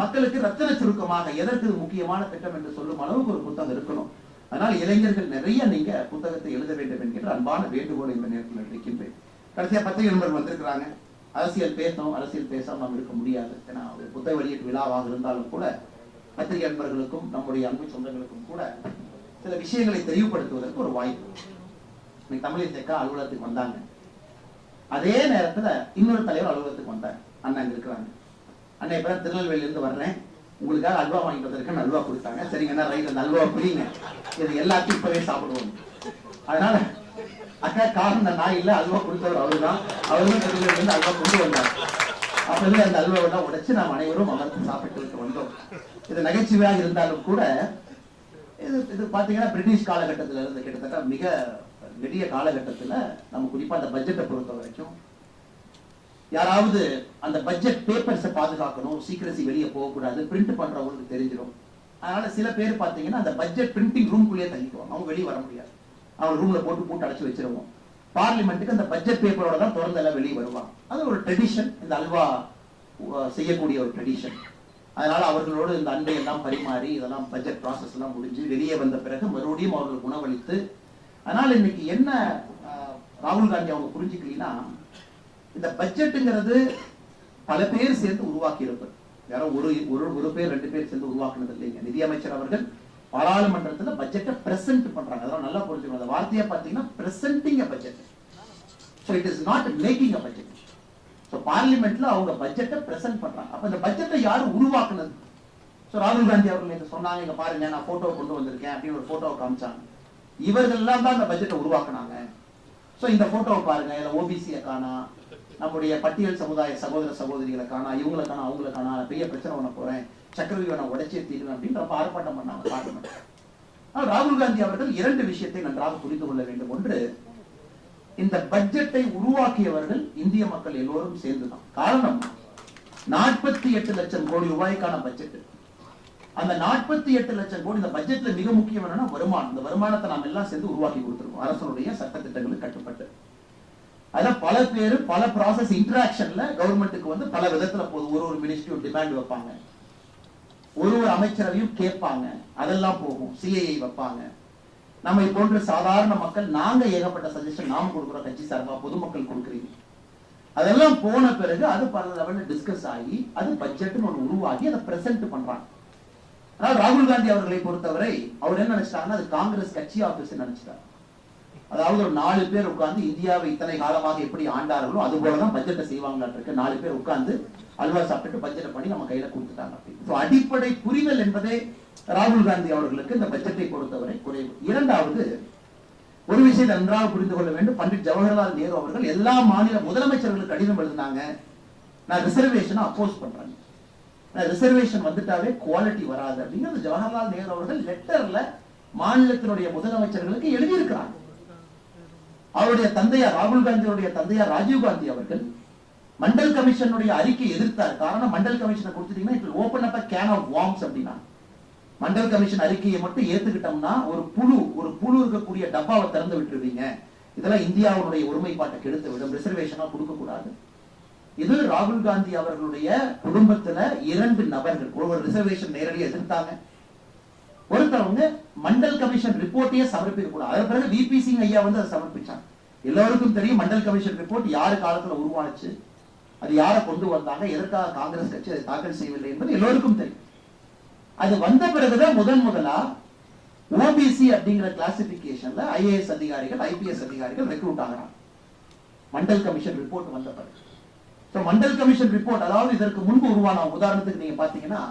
மக்களுக்கு ரத்தின சுருக்கமாக எதற்கு முக்கியமான திட்டம் என்று சொல்லும் அளவுக்கு ஒரு புத்தகம் இருக்கணும். அதனால் இளைஞர்கள் நிறைய நீங்க புத்தகத்தை எழுத வேண்டும் என்கின்ற அன்பான வேண்டுகோளை இந்த நேரத்தில் வைக்கின்றேன். கடைசியா பத்திரிகை நண்பர்கள் வந்திருக்கிறாங்க. அரசியல் பேசணும், அரசியல் பேசாம நாம் இருக்க முடியாது. ஏன்னா ஒரு புத்தக வெளியீட்டு விழாவாக இருந்தாலும் கூட பத்திரிகை நண்பர்களுக்கும் நம்முடைய அன்பு சொந்தங்களுக்கும் கூட சில விஷயங்களை தெளிவுபடுத்துவதற்கு ஒரு வாய்ப்பு. இன்னைக்கு தமிழிசைக்கா அலுவலகத்துக்கு வந்தாங்க. அதே நேரத்துல இன்னொரு தலைவர் அலுவலகத்துக்கு வந்தாங்க. அண்ணா இங்க இருக்கிறாங்க. அண்ணா இப்ப திருநெல்வேலியில இருந்து வர்றேன், உங்களுக்காக அல்வா வாங்கிட்டு வந்திருக்கேன், அல்வா கொடுத்தாங்க. சரிங்கண்ணா, ரைட், அந்த அல்வா புரியுங்க, இது எல்லாத்தையும் இப்பவே சாப்பிடுவோம். அதனால அக்கா காரணம் நான் இல்ல, அல்வா கொடுத்தவர் அவருதான். அவரும் திருநெல்வேலியில இருந்து அல்வா கொண்டு வந்தார். அப்பவே அந்த அல்வாவெல்லாம் உடைச்சு நாம் அனைவரும் அமர்ந்து சாப்பிட்டு விட்டு வந்தோம். இது நகைச்சுவையாக இருந்தாலும் கூட இது பாத்தீங்கன்னா பிரிட்டிஷ் காலகட்டத்தில இருந்து கிட்டத்தட்ட மிக நெடிய காலகட்டத்துல நம்ம குறிப்பா அந்த பட்ஜெட்டை பொறுத்த வரைக்கும் யாராவது அந்த பட்ஜெட் பேப்பர்ஸை பாதுகாக்கணும், சீக்கிரசி வெளியே போகக்கூடாது, பிரிண்ட் பண்றவங்களுக்கு தெரிஞ்சிடும். அதனால சில பேர் பாத்தீங்கன்னா அந்த பட்ஜெட் பிரிண்டிங் ரூம்குள்ளேயே தள்ளிக்குவாங்க, அவங்க வெளியே வர முடியாது. அவங்க ரூம்ல போட்டு அடைச்சு வச்சிருவோம். பார்லிமெண்ட்டுக்கு அந்த பட்ஜெட் பேப்பரோட தான் திறந்து எல்லாம் வெளியே வருவாங்க. அது ஒரு ட்ரெடிஷன், இந்த அல்வா செய்யக்கூடிய ஒரு ட்ரெடிஷன். அதனால அவர்களோடு இந்த அன்பை எல்லாம் பரிமாறி இதெல்லாம் பட்ஜெட் ப்ராசஸ் எல்லாம் முடிஞ்சு வெளியே வந்த பிறகு மறுபடியும் அவர்களுக்கு உணவளித்து அதனால இன்னைக்கு என்ன ராகுல் காந்தி அவங்க புரிஞ்சுக்கலாம், இந்த பட்ஜெட்டுங்கிறது பல பேர் சேர்ந்து உருவாக்கி இருப்பது, யாரோ ஒரு பேர் 2 பேர் சேர்ந்து உருவாக்குனது இல்லைங்க. நிதியமைச்சர் அவர்கள் பாராளுமன்றத்துல பட்ஜெட்டை பிரசன்ட் பண்றாங்க. அதெல்லாம் நல்லா புரிஞ்சுக்கணும். அந்த வார்த்தையா பாத்தீங்கன்னா presenting a budget. So it is not making a budget. So பார்லிமெண்ட்ல அவங்க பட்ஜெட்டை பிரசன்ட் பண்றாங்க. அப்ப இந்த பட்ஜெட்டை யாரு உருவாக்குனது? சோ ராகுல் காந்தி அவர்கள் இதை சொன்னாங்க, இங்க பாருங்க நான் போட்டோ கொண்டு வந்திருக்கேன் அப்படின்னு ஒரு போட்டோவை காமிச்சாங்க. இவர்கள் எல்லாம் தான் இந்த பட்ஜெட்டை உருவாக்குனாங்க. சோ இந்த போட்டோவை பாருங்க, இதுல ஓபிசியை காணா, நம்முடைய பட்டியல் சமுதாய சகோதர சகோதரிகளை காணா, இவங்களை காணா, அவங்களை காணா, பெரிய பிரச்சனை பண்ண போறேன், சக்கரவியூ நான் உடைச்சே தீருவேன் அப்படின்னு ரொம்ப ஆர்ப்பாட்டம் பண்ணாங்க பார்லிமெண்ட். ஆனால் ராகுல் காந்தி அவர்கள் 2 விஷயத்தை நன்றாக புரிந்து கொள்ள வேண்டும். ஒன்று, இந்த பட்ஜெட்டை உருவாக்கியவர்கள் இந்திய மக்கள் எல்லோரும் சேர்ந்துதான். காரணம், 48 லட்சம் கோடி ரூபாய்க்கான பட்ஜெட். அந்த 48 லட்சம் கோடி, இந்த பட்ஜெட்ல மிக முக்கியம் என்னன்னா வருமானம். இந்த வருமானத்தை நாம் எல்லாம் சேர்ந்து உருவாக்கி கொடுத்திருக்கோம் அரசனுடைய சட்டத்திட்டங்களுக்கு கட்டுப்பட்டு. அத பல பேர் பல ப்ராசஸ் இன்டராக்ஷன்ல கவர்மெண்ட்டுக்கு வந்து பல விதத்துல போகுது. ஒரு மினிஸ்ட்ரி டிமாண்ட் வைப்பாங்க, ஒரு அமைச்சரவையும் கேட்பாங்க, அதெல்லாம் போகும். சிஐஐ வைப்பாங்க. நம்ம போன்ற சாதாரண மக்கள் நாங்க ஏகப்பட்ட சஜஷன் நாம கொடுக்குறோம், கட்சி சார்பா பொதுமக்கள் கொடுக்குறீங்க. அதெல்லாம் போன பிறகு அது பல லெவல்ல டிஸ்கஸ் ஆகி அது பட்ஜெட்னு ஒன்று உருவாகி அதை பிரசன்ட் பண்றாங்க. ஆனால் ராகுல் காந்தி அவர்களை பொறுத்தவரை அவர் என்ன நினைச்சிட்டாங்கன்னா, அது காங்கிரஸ் கட்சி ஆபீஸ் நினைச்சிட்டார். அதாவது ஒரு 4 பேர் உட்கார்ந்து இந்தியாவை இத்தனை காலமாக எப்படி ஆண்டார்களோ அது போலதான் பட்ஜெட்டை செய்வாங்களாட்டு இருக்கு. 4 பேர் உட்கார்ந்து அல்வா சாப்பிட்டு பட்ஜெட்டை பண்ணி நம்ம கையில கொடுத்துட்டாங்க. அடிப்படை புரிதல் என்பதே ராகுல் காந்தி அவர்களுக்கு இந்த பட்ஜெட்டை பொறுத்தவரை குறைவு. இரண்டாவது, ஒரு விஷயத்தை நன்றாக புரிந்து கொள்ள வேண்டும். பண்டிட் ஜவஹர்லால் நேரு அவர்கள் எல்லா மாநில முதலமைச்சர்களுக்கு கடிதம் எழுதினாங்க, நான் ரிசர்வேஷனை அப்போஸ் பண்றேன், ரிசர்வேஷன் வந்துட்டாவே குவாலிட்டி வராது அப்படிங்கிறது ஜவஹர்லால் நேரு அவர்கள் லெட்டர்ல மாநிலத்தினுடைய முதலமைச்சர்களுக்கு எழுதியிருக்கிறாங்க. அவருடைய தந்தையார் ராகுல் காந்தியுடைய தந்தையார் ராஜீவ் காந்தி அவர்கள் மண்டல் கமிஷனுடைய அறிக்கையை எதிர்த்தார். காரணம், மண்டல் கமிஷனை கொடுத்துட்டீங்கன்னா it will open up a can of worms அப்படின்னா. மண்டல் கமிஷன் அறிக்கையை மட்டும் ஏத்துக்கிட்டோம்னா ஒரு புழு இருக்கக்கூடிய டப்பாவை திறந்து விட்டுருவீங்க, இதெல்லாம் இந்தியாவுடைய ஒருமைப்பாட்டை கெடுத்து விடும், ரிசர்வேஷனா கொடுக்க கூடாது. இது ராகுல் காந்தி அவர்களுடைய குடும்பத்துல 2 நபர்கள் ஒரு ரிசர்வேஷன் நேரடியாக எதிர்த்தாங்க. ஒருத்தவங்க மண்டல் கமிஷன் ரிப்போர்ட்டையே சமர்ப்பிக்க கூடாது. அதன் பிறகு விபி சிங் ஐயா வந்து அதை சமர்ப்பிச்சாங்க. எல்லாருக்கும் தெரியும் மண்டல் கமிஷன் ரிப்போர்ட் யாரு காலத்துல உருவானுச்சு, அது யாரை கொண்டு வந்தாங்க, எதற்காக காங்கிரஸ் கட்சி அதை தாக்கல் செய்யவில்லை என்பது எல்லோருக்கும் தெரியும். அது வந்த பிறகுதான் முதலா ஓபிசி அப்படிங்கிற கிளாசிபிகேஷன்ல ஐஏஎஸ் அதிகாரிகள் ஐபிஎஸ் அதிகாரிகள் ரெக்ரூட் ஆகிறாங்க மண்டல் கமிஷன் ரிப்போர்ட் வந்த பிறகு. மண்டல் கமிஷன் ரிப்போர்ட், அதாவது இதற்கு முன்பு உருவான உதாரணத்துக்கு நீங்க பாத்தீங்கன்னா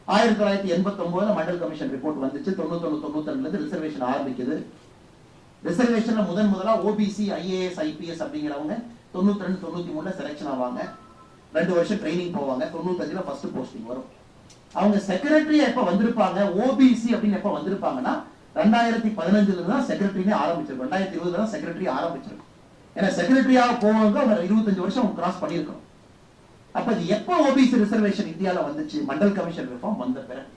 1989 மண்டல் கமிஷன் ரிப்போர்ட் வந்துச்சு. 91-92 ரிசர்வேஷன் ஆரம்பிக்குது. ரிசர்வேஷன்ல முதலா ஓபிசி ஐஏஎஸ் ஐபிஎஸ் அப்படிங்கிறவங்க 92-93 செலக்ஷன் ஆவாங்க. 2 வருஷம் ட்ரைனிங் போவாங்க. 95 ஃபர்ஸ்ட் போஸ்டிங் வரும். அவங்க செக்ரட்டரியா எப்ப வந்திருப்பாங்க, ஓபிசி அப்படின்னு எப்ப வந்திருப்பாங்கன்னா 2015 தான் செக்ரட்டரியே ஆரம்பிச்சிருக்கும். 2020 தான் செக்ரட்டரி ஆரம்பிச்சிருக்கும். ஏன்னா செக்ரட்டரியாக போவாங்க அவங்க 25 வருஷம் கிராஸ் பண்ணியிருக்கணும். அப்ப இது எப்ப ஓபிசி ரிசர்வேஷன் இந்தியால வந்துச்சு, மண்டல் கமிஷன் ரிஃபார்ம் வந்த பிறகு.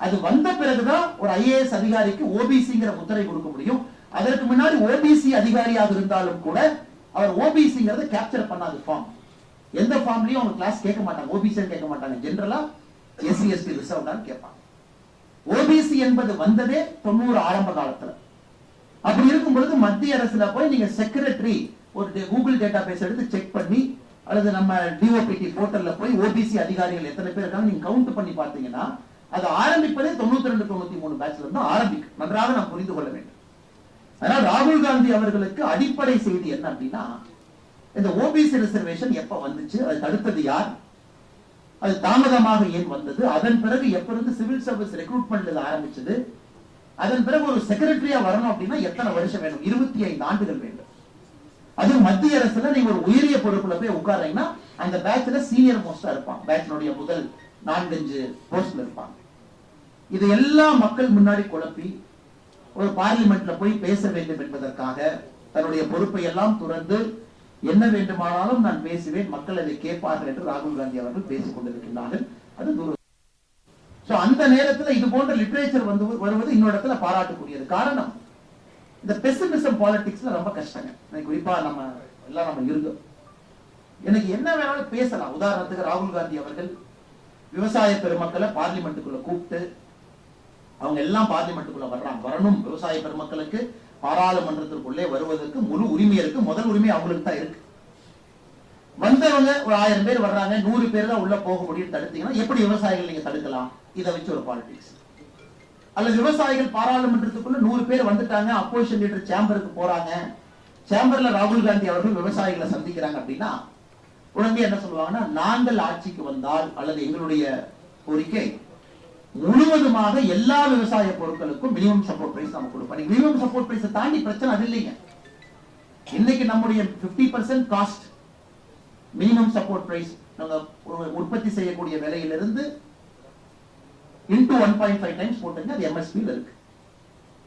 அது வந்த பிறகுதான் ஒரு ஐஏஎஸ் அதிகாரிக்கு ஓபிசிங்கிற முத்திரை கொடுக்க முடியும். அதற்கு முன்னாடி ஓபிசி அதிகாரியாக இருந்தாலும் கூட அவர் ஓபிசிங்கிறத கேப்சர் பண்ணாத ஃபார்ம். எந்த ஃபார்ம்லயும் அவங்க கிளாஸ் கேட்க மாட்டாங்க, ஓபிசி கேட்க மாட்டாங்க. ஜெனரலா எஸ்சி எஸ்டி ரிசர்வ்டான்னு கேட்பாங்க. ஓபிசி என்பது வந்ததே 90 ஆரம்ப காலத்துல. அப்படி இருக்கும் பொழுது மத்திய அரசுல போய் நீங்க செக்ரட்டரி ஒரு கூகுள் டேட்டா பேஸ் எடுத்து செக் பண்ணி அல்லது நம்ம டிஓபிடி போர்ட்டல்ல போய் ஓபிசி அதிகாரிகள் எத்தனை பேர் இருக்காங்க நீங்க கவுண்ட் பண்ணி பார்த்தீங்கன்னா அது ஆரம்பிப்பதே 92-93 பேட்ச்ல இருந்து ஆரம்பிக்கும். நன்றாக நாம் புரிந்து கொள்ள வேண்டும். அதனால் ராகுல் காந்தி அவர்களுக்கு அடிப்படை செய்தி என்ன அப்படின்னா, இந்த ஓபிசி ரிசர்வேஷன் எப்ப வந்துச்சு, அது தடுத்தது யார், அது தாமதமாக ஏன் வந்தது, அதன் பிறகு எப்ப இருந்து சிவில் சர்வீஸ் ரெக்ரூட்மெண்ட் ஆரம்பிச்சது, அதன் பிறகு ஒரு செக்ரட்டரியா வரணும் அப்படின்னா எத்தனை வருஷம் வேணும், 25 ஆண்டுகள் வேண்டும். அது மத்திய அரசுல நீங்க ஒரு உயரிய பொறுப்புல போய் உட்கார்றீங்கன்னா அந்த பேட்ச்ல சீனியர் மோஸ்டா இருப்பாங்க, பேட்ச்னுடைய முதல் 4-5 போஸ்ட்ல இருப்பாங்க. இது எல்லா மக்கள் முன்னாடி குழப்பி ஒரு பார்லிமெண்ட்ல போய் பேச வேண்டும் என்பதற்காக தன்னுடைய பொறுப்பை எல்லாம் துறந்து என்ன வேண்டுமானாலும் நான் பேசுவேன், மக்கள் அதை கேட்பார்கள் என்று ராகுல் காந்தி அவர்கள் பேசிக் கொண்டிருக்கின்றார்கள். அது அந்த நேரத்தில் இது போன்ற லிட்டரேச்சர் வருவது இன்னொரு இடத்துல பாராட்டுக்குரியது. காரணம், இந்த பெசிமிசம் பாலிடிக்ஸ்ல ரொம்ப கஷ்டங்க. குறிப்பா நம்ம இருக்கோம். எனக்கு என்ன வேணாலும் பேசலாம். உதாரணத்துக்கு ராகுல் காந்தி அவர்கள் விவசாய பெருமக்களை பார்லிமெண்ட்டுக்குள்ள கூப்பிட்டு அவங்க எல்லாம் பார்லிமெண்ட்டுக்குள்ள வரணும், விவசாய பெருமக்களுக்கு பாராளுமன்றத்திற்குள்ளே வருவதற்கு முழு உரிமை இருக்கு. முதல் உரிமை அவங்களுக்கு தான் இருக்கு. வந்தவங்க ஒரு 1000 பேர் வர்றாங்க, 100 பேர் தான் உள்ள போக முடியும் தடுத்தீங்கன்னா எப்படி விவசாயிகள் நீங்க தடுக்கலாம்? இதை வச்சு ஒரு பாலிடிக்ஸ். அல்லது விவசாயிகள் பாராளுமன்றத்துக்குள்ள 100 பேர் வந்துட்டாங்க, அப்போசிஷன் லீடர் சேம்பருக்கு போறாங்க, சேம்பர்ல ராகுல் காந்தி அவர்கள் விவசாயிகளை சந்திக்கிறாங்க அப்படின்னா உடனே என்ன சொல்லுவாங்கன்னா, நாங்கள் ஆட்சிக்கு வந்தால் அல்லது எங்களுடைய கோரிக்கை முழுவதுமாக எல்லா விவசாய பொருட்களுக்கும் மினிமம் சப்போர்ட் பிரைஸ் நம்ம கொடுப்போம். மினிமம் சப்போர்ட் பிரைஸ் தாண்டி பிரச்சனை அது இல்லைங்க. இன்னைக்கு நம்முடைய 50% காஸ்ட் மினிமம் சப்போர்ட் பிரைஸ் நம்ம உற்பத்தி செய்யக்கூடிய விலையிலிருந்து இன்டு 1.5 டைம்ஸ் போட்டுங்க, அது எம்எஸ்பி இருக்கு.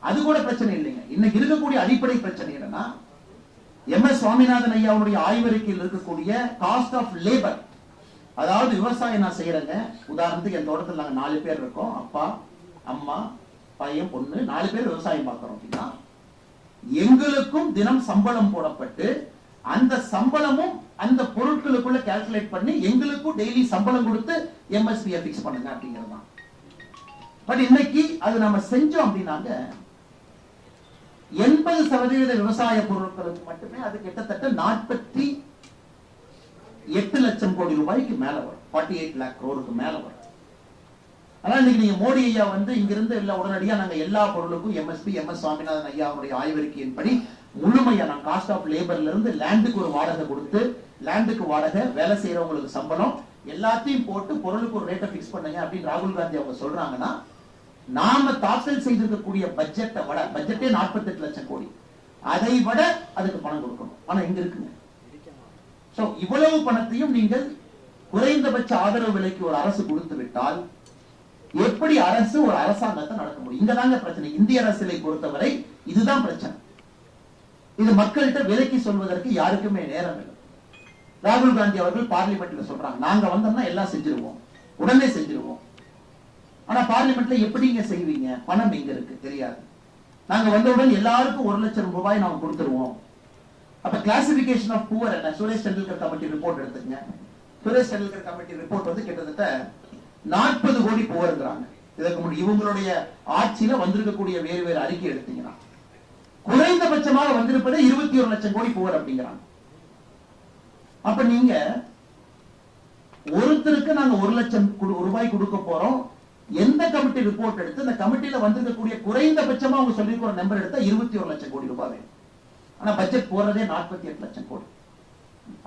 அது கூட பிரச்சனை இல்லைங்க. இன்னைக்கு இருக்கக்கூடிய அடிப்படை பிரச்சனை என்னன்னா, எம்எஸ் சுவாமிநாதன் ஐயாவுடைய ஆய்வறிக்கையில் இருக்கக்கூடிய காஸ்ட் ஆஃப் லேபர். அதாவது விவசாயம் நான் செய்யறேங்க, உதாரணத்துக்கு என் தோட்டத்தில் நாங்க 4 பேர் இருக்கோம், அப்பா அம்மா பையன் பொண்ணு 4 பேர் விவசாயம் பார்க்கிறோம் அப்படின்னா எங்களுக்கும் தினம் சம்பளம் போடப்பட்டு அந்த சம்பளமும் அந்த பொருட்களுக்குள்ள கால்குலேட் பண்ணி எங்களுக்கும் டெய்லி சம்பளம் கொடுத்து எம்எஸ்பியை பிக்ஸ் பண்ணுங்க அப்படிங்கிறது தான். பட் இன்னைக்கு அது நம்ம செஞ்சோம் அப்படின்னாங்க 80% விவசாய பொருட்களுக்கு மட்டுமே அது கிட்டத்தட்ட 48 லட்சம் கோடி ரூபாய்க்கு மேல வரும். 48 lakh crore மேல வரும். ஆனா இன்னைக்கு நீங்க மோடி ஐயா வந்து இங்கிருந்து இல்ல உடனடியா நாங்க எல்லா பொருளுக்கும் எம்எஸ்பி எம்எஸ் சுவாமிநாதன் ஐயாவுடைய ஆய்வறிக்கையின்படி முழுமையா நான் காஸ்ட் ஆஃப் லேபர்ல இருந்து லேண்டுக்கு ஒரு வாடகை கொடுத்து, லேண்டுக்கு வாடகை, வேலை செய்யறவங்களுக்கு சம்பளம் எல்லாத்தையும் போட்டு பொருளுக்கு ஒரு ரேட்டை பிக்ஸ் பண்ணுங்க அப்படின்னு ராகுல் காந்தி அவங்க சொல்றாங்கன்னா, நாம தாக்கல் செய்திருக்கக்கூடிய பட்ஜெட்டை விட, பட்ஜெட்டே 48 லட்சம் கோடி, அதை விட அதுக்கு பணம் கொடுக்கணும். பணம் எங்க இருக்குங்க? சோ இவ்வளவு பணத்தையும் நீங்கள் குறைந்தபட்ச ஆதரவு விலைக்கு ஒரு அரசு கொடுத்து விட்டால் எப்படி அரசு ஒரு அரசாங்கத்தை நடத்த முடியும்? இங்கதாங்க பிரச்சனை. இந்திய அரசியலை பொறுத்தவரை இதுதான் பிரச்சனை. இது மக்கள்கிட்ட விலைக்கு சொல்வதற்கு யாருக்குமே நேரம் இல்லை. ராகுல் காந்தி அவர்கள் பார்லிமெண்ட்ல சொல்றாங்க, நாங்க வந்தோம்னா எல்லாம் செஞ்சிருவோம், உடனே செஞ்சிருவோம். ஆனா பார்லிமெண்ட்ல எப்படிங்க செய்வீங்க? பணம் எங்க இருக்கு தெரியாது. நாங்க வந்தவுடன் எல்லாருக்கும் 1 லட்சம் ரூபாய் நாம கொடுத்துருவோம். அப்ப கிளாசிபிகேஷன் ஆஃப் புவர் என்ன? சுரேஷ் டெண்டுல்கர் கமிட்டி ரிப்போர்ட் எடுத்துங்க. சுரேஷ் டெண்டுல்கர் கமிட்டி ரிப்போர்ட் வந்து கிட்டத்தட்ட 40 கோடி புவர்ங்கிறாங்க. இதற்கு முன்னாடி இவங்களுடைய ஆட்சியில வந்திருக்கக்கூடிய வேறு வேறு அறிக்கை எடுத்தீங்கன்னா குறைந்தபட்சமாக வந்திருப்பதே 21 லட்சம் கோடி புவர் அப்படிங்கிறாங்க. அப்ப நீங்க ஒருத்தருக்கு நாங்க 1 லட்சம் ரூபாய் கொடுக்க போறோம். எந்த கமிட்டி ரிப்போர்ட் எடுத்து இந்த கமிட்டியில வந்திருக்கக்கூடிய குறைந்தபட்சமா அவங்க சொல்லிருக்கிற நம்பர் எடுத்தா 21 லட்சம் கோடி ரூபாய் வேணும். ஆனா பட்ஜெட் போறதே 48 லட்சம் கோடி.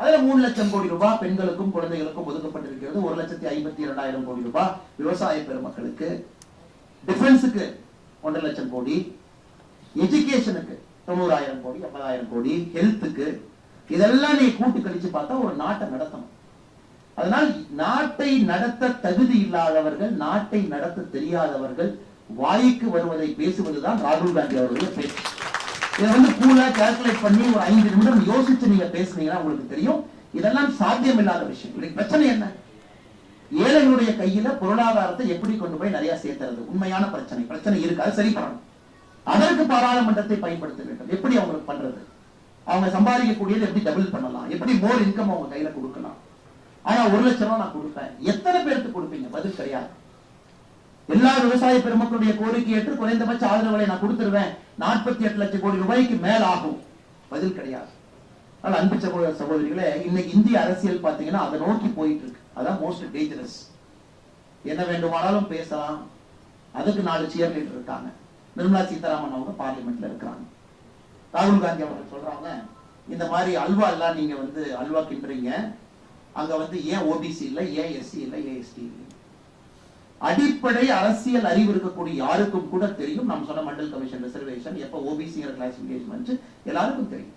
அதுல 3 லட்சம் கோடி ரூபாய் பெண்களுக்கும் குழந்தைகளுக்கும் ஒதுக்கப்பட்டிருக்கிறது. 1,52,000 கோடி ரூபாய் விவசாய பெருமக்களுக்கு, டிஃபென்ஸுக்கு 1.5 லட்சம் கோடி, எஜுகேஷனுக்கு 90,000 கோடி, 80,000 கோடி, ஹெல்த்துக்கு. இதெல்லாம் நீ கூட்டு கழிச்சு பார்த்தா ஒரு நாட்டை நடத்தணும். அதனால் நாட்டை நடத்த தகுதி இல்லாதவர்கள், நாட்டை நடத்த தெரியாதவர்கள் வாய்க்கு வருவதை பேசுவதுதான் ராகுல் காந்தி அவர்களுடைய பேச்சு. இதை வந்து கூலா கால்குலேட் பண்ணி ஒரு 5 நிமிடம் யோசிச்சு நீங்க பேசுனீங்கன்னா உங்களுக்கு தெரியும் இதெல்லாம் சாத்தியம் இல்லாத விஷயம். இன்னைக்கு பிரச்சனை என்ன? ஏழைகளுடைய கையில பொருளாதாரத்தை எப்படி கொண்டு போய் நிறைய சேர்த்துறது உண்மையான பிரச்சனை. பிரச்சனை இருக்கு, அது சரி பண்ணணும். அதற்கு பாராளுமன்றத்தை பயன்படுத்த வேண்டும். எப்படி அவங்களுக்கு பண்றது? அவங்க சம்பாதிக்கக்கூடியது எப்படி டபுள் பண்ணலாம், எப்படி மோர் இன்கம் அவங்க கையில கொடுக்கலாம். ஆனா 1 லட்சம் ரூபாய் நான் கொடுப்பேன், எத்தனை பேருக்கு கொடுப்பீங்க? பதில் கிடையாது. எல்லா விவசாய பெருமக்களுடைய கோரிக்கை ஏற்று குறைந்தபட்ச ஆதரவுகளை நான் கொடுத்துருவேன், 48 லட்சம் கோடி ரூபாய்க்கு மேல் ஆகும், பதில் கிடையாது. அதனால அன்பு சகோதரிகளே, இன்னைக்கு இந்திய அரசியல் பாத்தீங்கன்னா அதை நோக்கி போயிட்டு இருக்கு. அதான் மோஸ்ட் டேஞ்சரஸ். என்ன வேண்டுமானாலும் பேசலாம், அதுக்கு 4 சியர் லீடர் இருக்காங்க. நிர்மலா சீதாராமன் அவங்க பார்லிமெண்ட்ல இருக்கிறாங்க. ராகுல் காந்தி அவர்கள் சொல்றாங்க, இந்த மாதிரி அல்வா எல்லாம் நீங்க வந்து அல்வா கிண்டுறீங்க, அங்க வந்து ஏன் ஓபிசி இல்ல, ஏன் எஸ்சி இல்ல, ஏன் எஸ்டி இல்ல? அடிப்படை அரசியல் அறிவு இருக்கக்கூடிய யாருக்கும் கூட தெரியும். நம்ம சொன்ன மண்டல் கமிஷன் ரிசர்வேஷன் எப்ப ஓபிசிங்கிற கிளாசிபிகேஷன் வந்து எல்லாருக்கும் தெரியும்.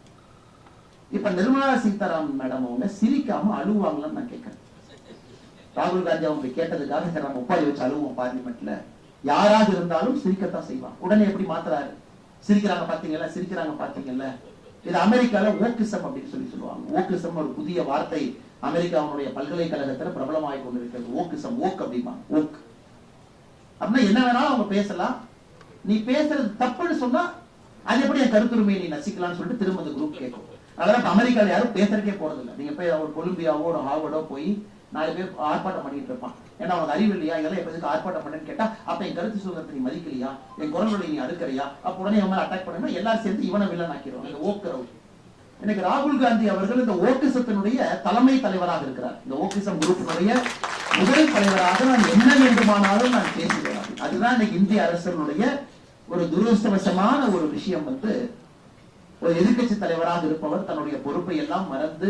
இப்ப நிர்மலா சீதாராமன் மேடம் அவங்க சிரிக்காம அழுவாங்களான்னு நான் கேட்கிறேன். ராகுல் காந்தி அவங்க கேட்டதுக்காக நம்ம ஒப்பாரி வச்சு அழுவோம் பார்லிமெண்ட்ல. யாராவது இருந்தாலும் சிரிக்கத்தான் செய்வாங்க. உடனே எப்படி மாத்துறாரு? சிரிக்கிறாங்க பாத்தீங்கல்ல, சிரிக்கிறாங்க பாத்தீங்கல்ல. இது அமெரிக்கால ஓக்கிசம் அப்படின்னு சொல்லுவாங்க. ஓக்கிசம் ஒரு புதிய வார்த்தை அமெரிக்காவுடைய பல்கலைக்கழகத்துல பிரபலமாய் கொண்டிருக்கிறது. ஓக்கிசம், ஓக் அப்படிமா, ஓக் அப்படின்னா என்ன வேணாலும் அவங்க பேசலாம். நீ பேசுறது தப்புன்னு சொன்னா அது எப்படி என் கருத்துரிமையை நீ நசிக்கலாம்னு சொல்லிட்டு திரும்ப அந்த குரூப் கேட்கும். அதனால அமெரிக்கால யாரும் பேசுறதுக்கே போறது இல்லை. நீங்க போய் ஒரு கொலம்பியாவோ ஒரு ஹார்வர்டோ போய் 4 பேர் ஆர்ப்பாட்டம் பண்ணிட்டு இருப்பான். ஏன்னா அவனுக்கு அறிவு இல்லையா, இதெல்லாம் எப்போதுக்கு ஆர்ப்பாட்டம் பண்ணேன்னு கேட்டா, அப்ப என் கருத்து சுதந்திரத்தை நீ மதிக்கலையா, என் குரல் நீ அடுக்கறியா, அப்ப உடனே இவன் மேல அட்டாக் பண்ணா எல்லாரும் சேர்ந்து இவனை வில்லன் ஆக்கிடுவாங்க. இந்த ஓக்கரவு. இன்னைக்கு ராகுல் காந்தி அவர்கள் இந்த ஓக்கிசத்தினுடைய தலைமை தலைவராக இருக்கிறார். இந்த ஓக்கிசம் குரூப்பினுடைய முதல் தலைவராக நான் என்ன வேண்டுமானாலும் நான் பேசுகிறேன். அதுதான் இன்னைக்கு இந்திய அரசினுடைய ஒரு துரதிருஷ்டவசமான ஒரு விஷயம். ஒரு எதிர்கட்சி தலைவராக இருப்பவர் தன்னுடைய பொறுப்பை எல்லாம் மறந்து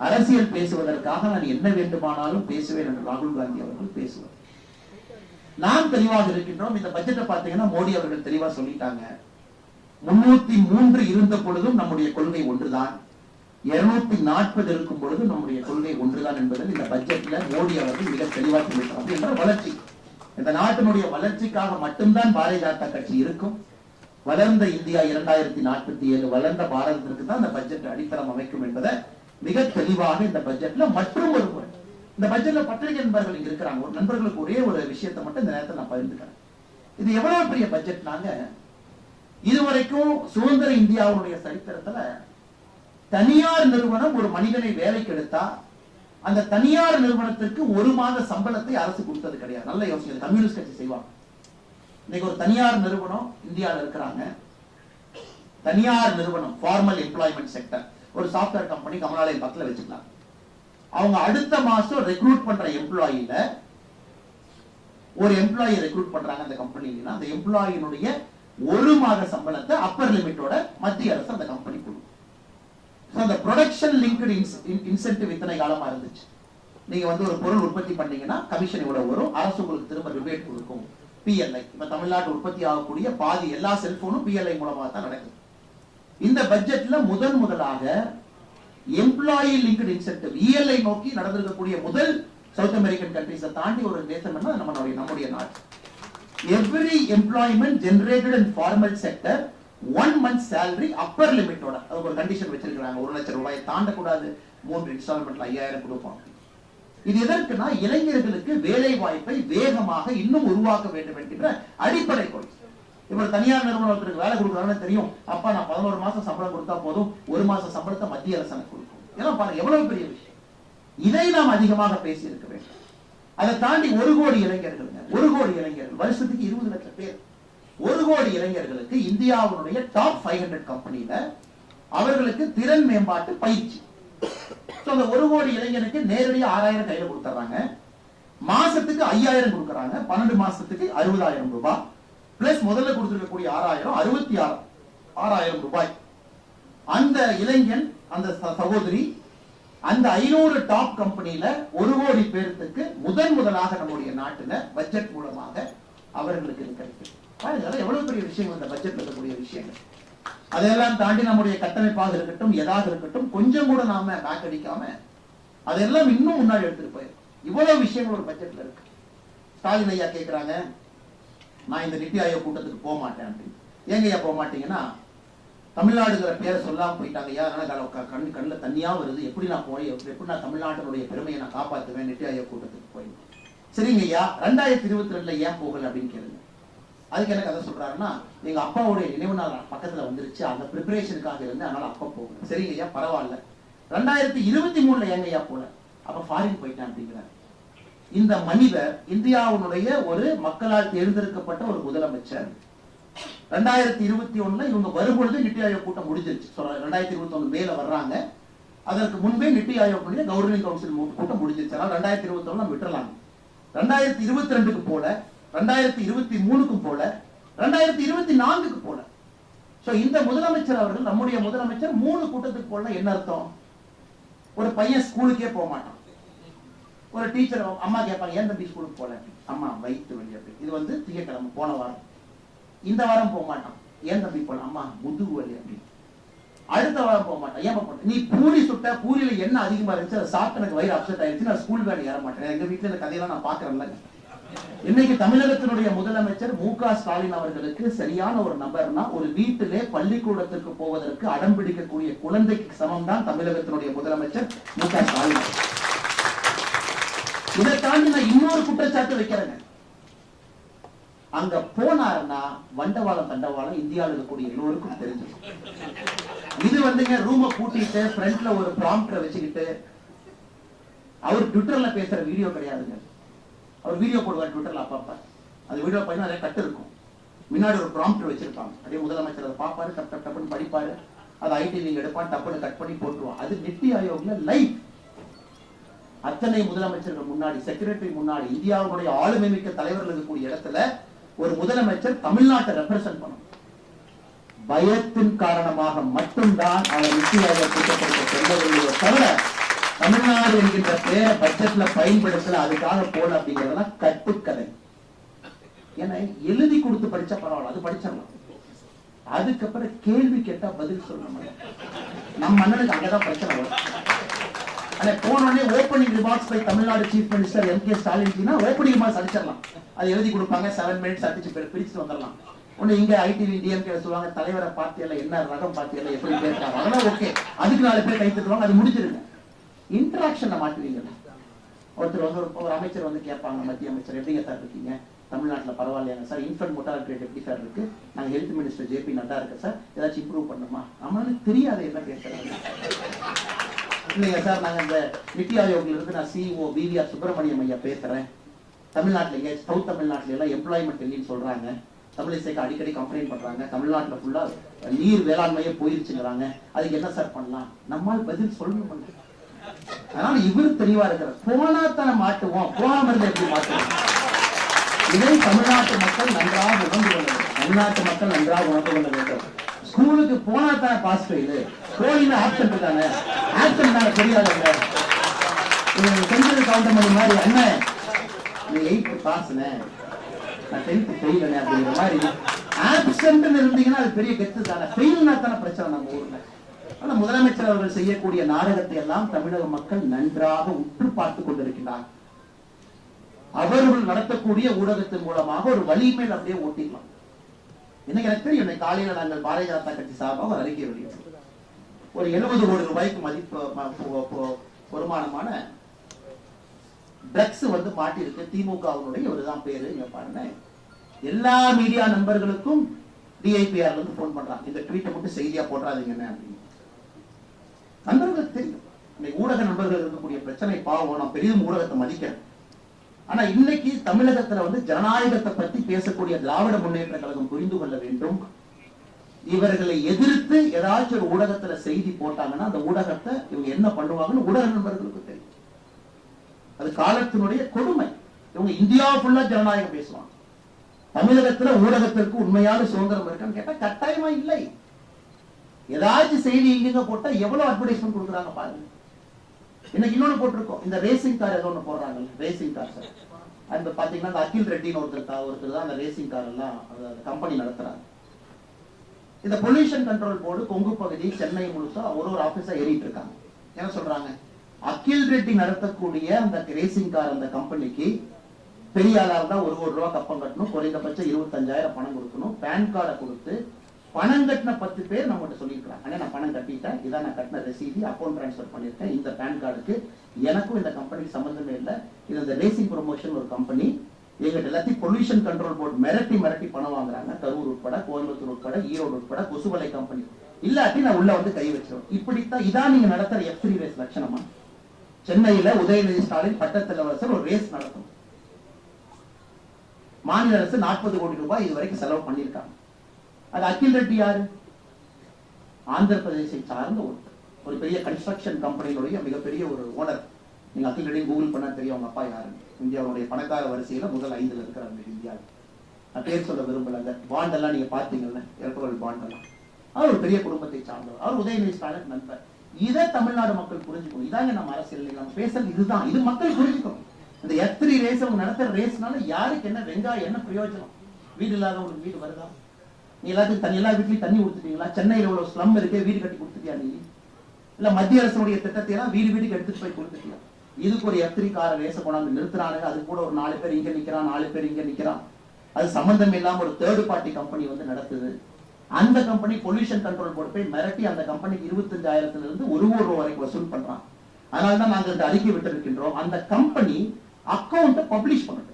அரசியல் பேசுவதற்காக நான் என்ன வேண்டுமானாலும் பேசுவேன் என்று ராகுல் காந்தி அவர்கள் பேசுவார். நாம் தெளிவாக இருக்கின்றோம். இந்த பட்ஜெட்டை பார்த்தீங்கன்னா மோடி அவர்கள் தெளிவா சொல்லிட்டாங்க. 303 இருந்த பொழுதும் நம்முடைய கொள்கை ஒன்றுதான், 240 இருக்கும் பொழுது நம்முடைய கொள்கை ஒன்றுதான் என்பதில் இந்த பட்ஜெட்ல மோடி அவர்கள் மிக தெளிவாக சொல்லிட்டாங்க. என்ற வளர்ச்சி, இந்த நாட்டினுடைய வளர்ச்சிக்காக மட்டும்தான் பாரதிய ஜனதா கட்சி இருக்கும். வளர்ந்த இந்தியா 2047 வளர்ந்த பாரதத்திற்கு தான் இந்த பட்ஜெட் அடித்தளம் அமைக்கும் என்பதை மிக தெளிவாக இந்த பட்ஜெட்ல மற்றும் ஒரு முறை இந்த பட்ஜெட்ல பத்திரிகை நண்பர்கள் இங்க இருக்கிறாங்க. ஒரு நண்பர்களுக்கு ஒரே ஒரு விஷயத்தை மட்டும் இந்த நேரத்தில் நான் பகிர்ந்துக்கிறேன். இது எவ்வளவு பெரிய பட்ஜெட்னாங்க, இதுவரைக்கும் சுதந்திர இந்தியாவுடைய சரித்திரத்துல தனியார் நிறுவனம் ஒரு மனிதனை வேலைக்கு எடுத்தா அந்த தனியார் நிறுவனத்திற்கு 1 மாத சம்பளத்தை அரசு கொடுத்தது கிடையாது. நல்ல யோசனை. கம்யூனிஸ்ட் கட்சி செய்வாங்க. இன்னைக்கு ஒரு தனியார் நிறுவனம் இந்தியாவில் இருக்கிறாங்க. தனியார் நிறுவனம், ஃபார்மல் எம்ப்ளாய்மெண்ட் செக்டர், ஒரு சாப்ட்வேர் கம்பெனி கமலாலயம் பக்கத்துல வச்சுக்கலாம். அவங்க அடுத்த மாசம் ரெக்ரூட் பண்ற எம்ப்ளாயில ஒரு எம்ப்ளாயி ரெக்ரூட் பண்றாங்க அந்த கம்பெனில, அந்த எம்ப்ளாயினுடைய 1 மாத சம்பளத்தை அப்பர் லிமிட்டோட மத்திய அரசு அந்த கம்பெனி கொடுக்கும். அந்த ப்ரொடக்ஷன் லிங்க்டு இன்சென்டிவ் இத்தனை காலமா இருந்துச்சு. நீங்க ஒரு பொருள் உற்பத்தி பண்ணீங்கன்னா கமிஷன் இவ்வளவு வரும், அரசு உங்களுக்கு திரும்ப ரிபேட் கொடுக்கும். PLI, இப்ப தமிழ்நாட்டு உற்பத்தி ஆகக்கூடிய பாதி எல்லா செல்போனும் PLI மூலமாக தான் நடக்குது. இந்த பட்ஜெட்ல முதலாக எம்ப்ளாயி லிங்க்டு இன்சென்டிவ் ELI நோக்கி நடந்திருக்கக்கூடிய முதல் சவுத் அமெரிக்கன் கண்ட்ரீஸை தாண்டி ஒரு தேசம் என்ன நம்முடைய நாடு. Every employment generated in formal sector 1 month salary upper லிமிட்டோட அது ஒரு கண்டிஷன் வச்சிருக்காங்க. 1 லட்சம் ரூபாயை தாண்டக்கூடாது, 3 இன்ஸ்டால்மெண்ட்ல 5000 கொடுப்பாங்க. இது எதற்குனா இளைஞர்களுக்கு வேலை வாய்ப்பை வேகமாக இன்னும் உருவாக்க வேண்டும் என்கின்ற அடிப்படை கொள்கை. இப்ப தனியார் நிறுவனத்திற்கு வேலை கொடுக்குறாங்கன்னு தெரியும், அப்பா நான் 11 மாசம் சம்பளம் கொடுத்தா போதும், 1 மாசம் சம்பளத்தை மத்திய அரசு கொடுக்கும். ஏன்னா பாருங்க எவ்வளவு பெரிய விஷயம். இதை நாம் அதிகமாக பேசி இருக்க வேண்டும். அதை தாண்டி 1 கோடி இளைஞர்கள், 1 கோடி இளைஞர்கள், வருஷத்துக்கு 20 லட்சம் பேர், 1 கோடி இளைஞர்களுக்கு இந்தியாவுடைய டாப் 500 கம்பெனில அவர்களுக்கு திறன் மேம்பாட்டு பயிற்சி. அந்த 1 கோடி இளைஞனுக்கு நேரடியா 6000 கையில கொடுத்துறாங்க, மாசத்துக்கு 5000 கொடுக்கறாங்க, 12 மாசத்துக்கு 60000 ரூபாய் பிளஸ் முதல்ல கொடுத்திருக்கக்கூடிய 6000 6000 ரூபாய். அந்த இளைஞன், அந்த சகோதரி அந்த 500 டாப் கம்பெனில 1 கோடி பேருக்கு முதலாக நம்முடைய நாட்டுல பட்ஜெட் மூலமாக அவர்களுக்கு இருக்கிறது. எவ்வளவு பெரிய விஷயங்கள் இந்த பட்ஜெட்ல இருக்கக்கூடிய விஷயங்கள். அதெல்லாம் தாண்டி நம்முடைய கட்டமைப்பாக இருக்கட்டும், எதாக இருக்கட்டும், கொஞ்சம் கூட நாம பேக் அடிக்காம அதெல்லாம் இன்னும் முன்னாடி எடுத்துட்டு போயிடும். இவ்வளவு விஷயங்கள் ஒரு பட்ஜெட்ல இருக்கு. ஸ்டாலின் ஐயா கேட்கிறாங்க, நான் இந்த நித்தி ஆயோக் கூட்டத்துக்கு போக மாட்டேன் அப்படின்னு. ஏங்க ஐயா போக மாட்டீங்கன்னா, தமிழ்நாடுங்கிற பேரை சொல்லாம போயிட்டாங்க ஐயா, அதனால கண்ணில் தண்ணியா வருது, எப்படி நான் போய் எப்படி நான் தமிழ்நாட்டினுடைய பெருமையை நான் காப்பாற்றுவேன் நித்தி ஆயோக் கூட்டத்துக்கு போய். சரிங்க ஐயா, 2022 ஏன் போகல அப்படின்னு கேளுங்க. அதுக்கு எனக்கு அதை சொல்றாருன்னா, எங்க அப்பாவுடைய நினைவு நாள் பக்கத்துல வந்துருச்சு, அந்த ப்ரிப்பரேஷனுக்காக இருந்து, அதனால அப்பா போகல. சரிங்க ஐயா, பரவாயில்ல. 2023 ஏங்க ஐயா போல, அப்ப ஃபாரின் போயிட்டேன் அப்படிங்கிறார். இந்த மனிதர் இந்தியாவுடைய ஒரு மக்களால் தேர்ந்தெடுக்கப்பட்ட ஒரு முதலமைச்சர். 2021 இவங்க வரும்பொழுது நித்தி ஆயோக் கூட்டம் முடிஞ்சிருச்சு. 2021 மேல வர்றாங்க, அதற்கு முன்பே நித்தி ஆயோக் கவர்னிங் கவுன்சில் கூட்டம் முடிஞ்சிருச்சு. அதனால 2021 விட்டுறலாம். 2022க்கு போல, 2023க்கும் போல, 2024க்கு போல. இந்த முதலமைச்சர் அவர்கள், நம்முடைய முதலமைச்சர் 3 கூட்டத்துக்கு போல. என்ன அர்த்தம்? ஒரு பையன் ஸ்கூலுக்கே போக மாட்டான். ஒரு டீச்சர் அம்மா கேட்பாங்க, ஏன் தம்பி ஸ்கூலுக்கு போல? அம்மா வயிற்று வலி அப்படி. இது திங்கட்கிழமை போன வாரம். இந்த வாரம் போக மாட்டான், ஏன் தம்பி போல? அம்மா முதுகு வலி அப்படி. அடுத்த வாரம் போக மாட்டான், ஏன் போக? நீ பூரி சுட்ட, பூரியில என்ன அதிகமா இருந்துச்சு, அதை சாப்பிட்டு எனக்கு வயிறு அப்செட் ஆயிடுச்சு, நான் ஸ்கூல் வேலை ஏற மாட்டேன். எங்க வீட்டுல இந்த கதையெல்லாம் நான் பாக்குறேன்ல. இன்னைக்கு தமிழகத்தினுடைய முதலமைச்சர் மு.க. ஸ்டாலின் அவர்களுக்கு சரியான ஒரு நபர்னா, ஒரு வீட்டிலே பள்ளிக்கூடத்திற்கு போவதற்கு அடம் பிடிக்கக்கூடிய குழந்தைக்கு சமம் தான் தமிழகத்தினுடைய முதலமைச்சர் மு.க. ஸ்டாலின். இதை தாண்டி நான் இன்னொரு குற்றச்சாட்டு வைக்கிறேங்க. அங்க போனாருன்னா வண்டவாளம் தண்டவாளம் இந்தியாவில் இருக்கக்கூடிய எல்லோருக்கும் தெரிஞ்சு. இது ரூம கூட்டிட்டு ஃப்ரண்ட்ல ஒரு ப்ராம்ப்டர் வச்சுக்கிட்டு அவர் ட்விட்டர்ல பேசுற வீடியோ கிடையாதுங்க. அவர் வீடியோ போடுவார் ட்விட்டர்ல அப்பப்ப. அது வீடியோ பார்த்தீங்கன்னா நிறைய கட்டு இருக்கும். முன்னாடி ஒரு ப்ராம்ப்ட் வச்சிருப்பாங்க. அப்படியே முதலமைச்சர் அதை பார்ப்பாரு, டப் டப் டப்னு படிப்பாரு. அதை ஐடி நீங்க எடுப்பான், டப்புன்னு கட் பண்ணி போட்டுருவான். அது நித்தி ஆயோக்ல லைவ். அத்தனை முதலமைச்சர்கள் முன்னாடி, செக்ரட்டரி முன்னாடி, இந்தியாவுடைய ஆளுமை மிக்க தலைவர்கள் இருக்கக்கூடிய இடத்துல ஒரு முதலமைச்சர் தமிழ்நாட்டை ரெப்ரசென்ட் பண்ணும். பயத்தின் காரணமாக மட்டும்தான் அவர் நித்தி ஆயோக் கூட்டப்படுத்த செல்லவில்லையோ தவிர தமிழ்நாடு என்கின்ற பேரை பட்ஜெட்ல பயன்படுத்தல, அதுக்காக போல அப்படிங்கிறதெல்லாம் கட்டுக்கதை. ஏன்னா எழுதி கொடுத்து படிச்சா பரவாயில்ல, அது படிச்சிடலாம். அதுக்கப்புறம் கேள்வி கேட்டா பதில் சொல்லணும். நம்ம அண்ணனுக்கு அங்கதான் பிரச்சனை வரும். ஆனா போனோடனே opening remarks by Tamil Nadu chief minister M K. Stalin opening remarks அடிச்சிடலாம். அது எழுதி கொடுப்பாங்க, 7 மினிட்ஸ் அடிச்சு பிரிச்சுட்டு வந்துடலாம். ஒண்ணு இங்க ஐடிவி டிஎம்கே சொல்லுவாங்க, தலைவரை பார்த்தியல்ல, என்ன ரகம் பார்த்தியல்ல, எப்படி பேசுறாங்க, அதெல்லாம் ஓகே. அதுக்கு 4 பேர் கை தட்டுவாங்க, அது முடிஞ்சிருங்க. இன்டராக்ஷன்ல மாட்டுவீங்க. ஒருத்தர் வந்து ஒரு அமைச்சர் வந்து கேட்பாங்க, மத்திய அமைச்சர் எப்படிங்க சார் இருக்கீங்க, தமிழ்நாட்டில் பரவாயில்லையாங்க சார், இன்ஃபென்ட் மோட்டாலிட்டி ரேட் எப்படி சார் இருக்கு, நாங்க ஹெல்த் மினிஸ்டர் ஜே.பி. நட்டா இருக்கு சார், ஏதாச்சும் இம்ப்ரூவ் பண்ணுமா, நம்மளுக்கு தெரியாது என்ன பேசுறாங்க. இல்லைங்க சார், நாங்க இந்த நித்தி ஆயோக்ல இருந்து நான் சிஇஓ வி.வி.ஆர். சுப்பிரமணியம் ஐயா பேசுறேன். தமிழ்நாட்டில் எங்க சவுத் தமிழ்நாட்டில எல்லாம் எம்ப்ளாய்மெண்ட் இல்லைன்னு சொல்றாங்க, தமிழிசைக்கு அடிக்கடி கம்ப்ளைண்ட் பண்றாங்க, தமிழ்நாட்டில் ஃபுல்லா நீர் வேளாண்மையே போயிருச்சுங்கிறாங்க, அதுக்கு என்ன சார் பண்ணலாம், நம்மால் பதில் சொல்லணும். அதனால இவரு தெளிவா இருக்கிறார். போனா தானே மாட்டுவோம், போகாம இருந்து எப்படி மாட்டுவோம். இதை தமிழ்நாட்டு மக்கள் நன்றாக உணர்ந்து கொள்ள வேண்டும். தமிழ்நாட்டு மக்கள் நன்றாக உணர்ந்து கொள்ள வேண்டும். ஸ்கூலுக்கு போனா தானே பாஸ் ஃபெயில், போயின்னு ஆப்சென்ட் தானே, ஆப்சென்ட் தானே தெரியாதுங்க. செஞ்சது கவுண்டர் மணி மாதிரி, அண்ணன் நீ 8th பாஸ்னே, நான் 10th ஃபெயில்னே அப்படிங்கிற மாதிரி ஆப்சென்ட் இருந்தீங்கன்னா அது பெரிய கெத்து தானே. ஃபெயில்னா தானே பிரச்சனை நம்ம ஊர்ல. ஆனா முதலமைச்சர் அவர்கள் செய்யக்கூடிய நாடகத்தை எல்லாம் தமிழக மக்கள் நன்றாக உற்று பார்த்துக் கொண்டிருக்கிறார். அவர்கள் நடத்தக்கூடிய ஊடகத்தின் மூலமாக ஒரு வலிமையில் அப்படியே ஓட்டிக்கலாம். இன்னைக்கு எனக்கு தெரியும், காலையில நாங்கள் பாரதிய ஜனதா கட்சி சார்பாக ஒரு அறிக்கை வெளியிட்டோம். ஒரு 70 கோடி ரூபாய்க்கு மதிப்பு வருமானமான ட்ரக்ஸ் வந்து மாட்டிருக்கு, திமுகவினுடைய ஒருதான் பேரு. இங்க பாருங்க, எல்லா மீடியா நண்பர்களுக்கும் டிஐபிஆர்ல இருந்து போன் பண்றாங்க, இந்த ட்வீட்டை மட்டும் செய்தியா போடுறாதீங்கன்னு அப்படின்னு. நண்பர்களுக்கு தெரியும் இன்னைக்கு ஊடக நண்பர்கள் இருக்கக்கூடிய பிரச்சனை. பாவம், நான் பெரிதும் ஊடகத்தை மதிக்கிறேன். ஆனா இன்னைக்கு தமிழகத்துல வந்து ஜனநாயகத்தை பத்தி பேசக்கூடிய திராவிட முன்னேற்ற கழகம் புரிந்து கொள்ள வேண்டும். இவர்களை எதிர்த்து ஏதாச்சும் ஒரு ஊடகத்துல செய்தி போட்டாங்கன்னா அந்த ஊடகத்தை இவங்க என்ன பண்ணுவாங்கன்னு ஊடக நண்பர்களுக்கு தெரியும். அது காலத்தினுடைய கொடுமை. இவங்க இந்தியா ஃபுல்லா ஜனநாயகம் பேசுவாங்க. தமிழகத்துல ஊடகத்திற்கு உண்மையான சுதந்திரம் இருக்கான்னு கேட்டா கட்டாயமா இல்லை. ஏதாச்சும் செய்தி இங்க போட்டா எவ்வளவு அட்வர்டைஸ்மெண்ட் கொடுக்குறாங்க பாருங்க. இன்னைக்கு இன்னொன்னு போட்டிருக்கோம், இந்த ரேசிங் கார் ஏதோ ஒண்ணு போடுறாங்க, ரேசிங் கார் சார். அந்த பாத்தீங்கன்னா அந்த அகில் ரெட்டின்னு ஒருத்தர் தான் அந்த ரேசிங் கார் எல்லாம் கம்பெனி நடத்துறாங்க. இந்த பொல்யூஷன் கண்ட்ரோல் போர்டு கொங்கு பகுதி, சென்னை முழுசா ஒரு ஆபீஸா ஏறிட்டு இருக்காங்க. என்ன சொல்றாங்க, அகில் ரெட்டி நடத்தக்கூடிய அந்த ரேசிங் கார் அந்த கம்பெனிக்கு பெரிய ஆளா இருந்தா 1 கோடி ரூபாய் கப்பம் கட்டணும், குறைந்தபட்சம் 25,000 பணம் கொடுக்கணும். பேன் கார்டை கொடுத்து பணம் கட்டின 10 பேர் நம்மகிட்ட சொல்லியிருக்காங்க, நான் பணம் கட்டிட்டேன், இதான் நான் கட்டின ரெசீதி, அக்கௌண்ட் டிரான்ஸ்பர் பண்ணிருக்கேன், இந்த பேன் கார்டுக்கு எனக்கும் இந்த கம்பெனிக்கு சம்பந்தமே இல்லை, இது இந்த ரேசிங் ப்ரொமோஷன் ஒரு கம்பெனி, எங்கிட்ட எல்லாத்தையும் பொல்யூஷன் கண்ட்ரோல் போர்டு மிரட்டி பணம் வாங்குறாங்க, கரூர் உட்பட, கோயம்புத்தூர் உட்பட, ஈரோடு உட்பட, கொசுவலை கம்பெனி, இல்லாட்டி நான் உள்ள வந்து கை வச்சிடும். இப்படித்தான் இதான் நீங்க நடத்துற F3 ரேஸ் லட்சணமா? சென்னையில உதயநிதி ஸ்டாலின் பட்டத்திலவரசர் ஒரு ரேஸ் நடத்தும். மாநில அரசு 40 கோடி ரூபாய் இதுவரைக்கும் செலவு பண்ணியிருக்காங்க. அது அகில் ரெட்டி யாரு? ஆந்திர பிரதேசை சார்ந்த ஒரு பெரிய கன்ஸ்ட்ரக்ஷன் கம்பெனியுடைய மிகப்பெரிய ஒரு ஓனர். நீங்க அகில் ரெட்டி கூகுள் பண்ணா தெரியும் அவங்க அப்பா யாருன்னு. இந்தியாவுடைய பணக்கார வரிசையில முதல் 5ல் இருக்கிறாங்க இந்தியாவில். நான் பேர் சொல்ல விரும்பல. அந்த பாண்ட் எல்லாம் நீங்க பாத்தீங்கல்ல, எலக்ட்ரல் பாண்ட் எல்லாம், அவர் ஒரு பெரிய குடும்பத்தை சார்ந்தவர். அவர் உதயநிதி ஸ்டாலின் நண்பர். இதை தமிழ்நாடு மக்கள் புரிஞ்சுக்கணும். இதாங்க நம்ம அரசியல் நம்ம பேசுறது, இதுதான். இது மக்கள் புரிஞ்சுக்கணும். இந்த F3 ரேஸ் அவங்க நடத்துற ரேஸ்னால யாருக்கு என்ன வெங்காயம், என்ன பிரயோஜனம்? வீடு இல்லாதவங்களுக்கு வீடு வருதா? நீ எல்லாத்துக்கும் எல்லா வீட்லயும் தண்ணி கொடுத்துட்டீங்களா? சென்னையில உள்ள ஸ்லம் இருக்கே, வீடு கட்டி கொடுத்துட்டியா நீ? இல்ல மத்திய அரசுடைய திட்டத்தை எல்லாம் வீட்டுக்கு எடுத்துட்டு போய் கொடுத்துட்டியா? இதுக்கு ஒரு F3 கார ரேச கொண்டாந்து நிறுத்துறானுங்க. அது கூட ஒரு 4 பேர் இங்க நிக்கிறான், 4 பேர் இங்க நிக்கிறான். அது சம்பந்தம் இல்லாம ஒரு தேர்ட் பார்ட்டி கம்பெனி வந்து நடத்துது. அந்த கம்பெனி பொல்யூஷன் கண்ட்ரோல் போர்டு போய் மிரட்டி அந்த கம்பெனிக்கு 25,000 இருந்து 1 கோடி ரூபாய் வரைக்கும் வசூல் பண்றான். அதனாலதான் நாங்கள் இந்த அறிக்கை விட்டிருக்கின்றோம். அந்த கம்பெனி அக்கௌண்ட்டை பப்ளிஷ் பண்ணட்டும்.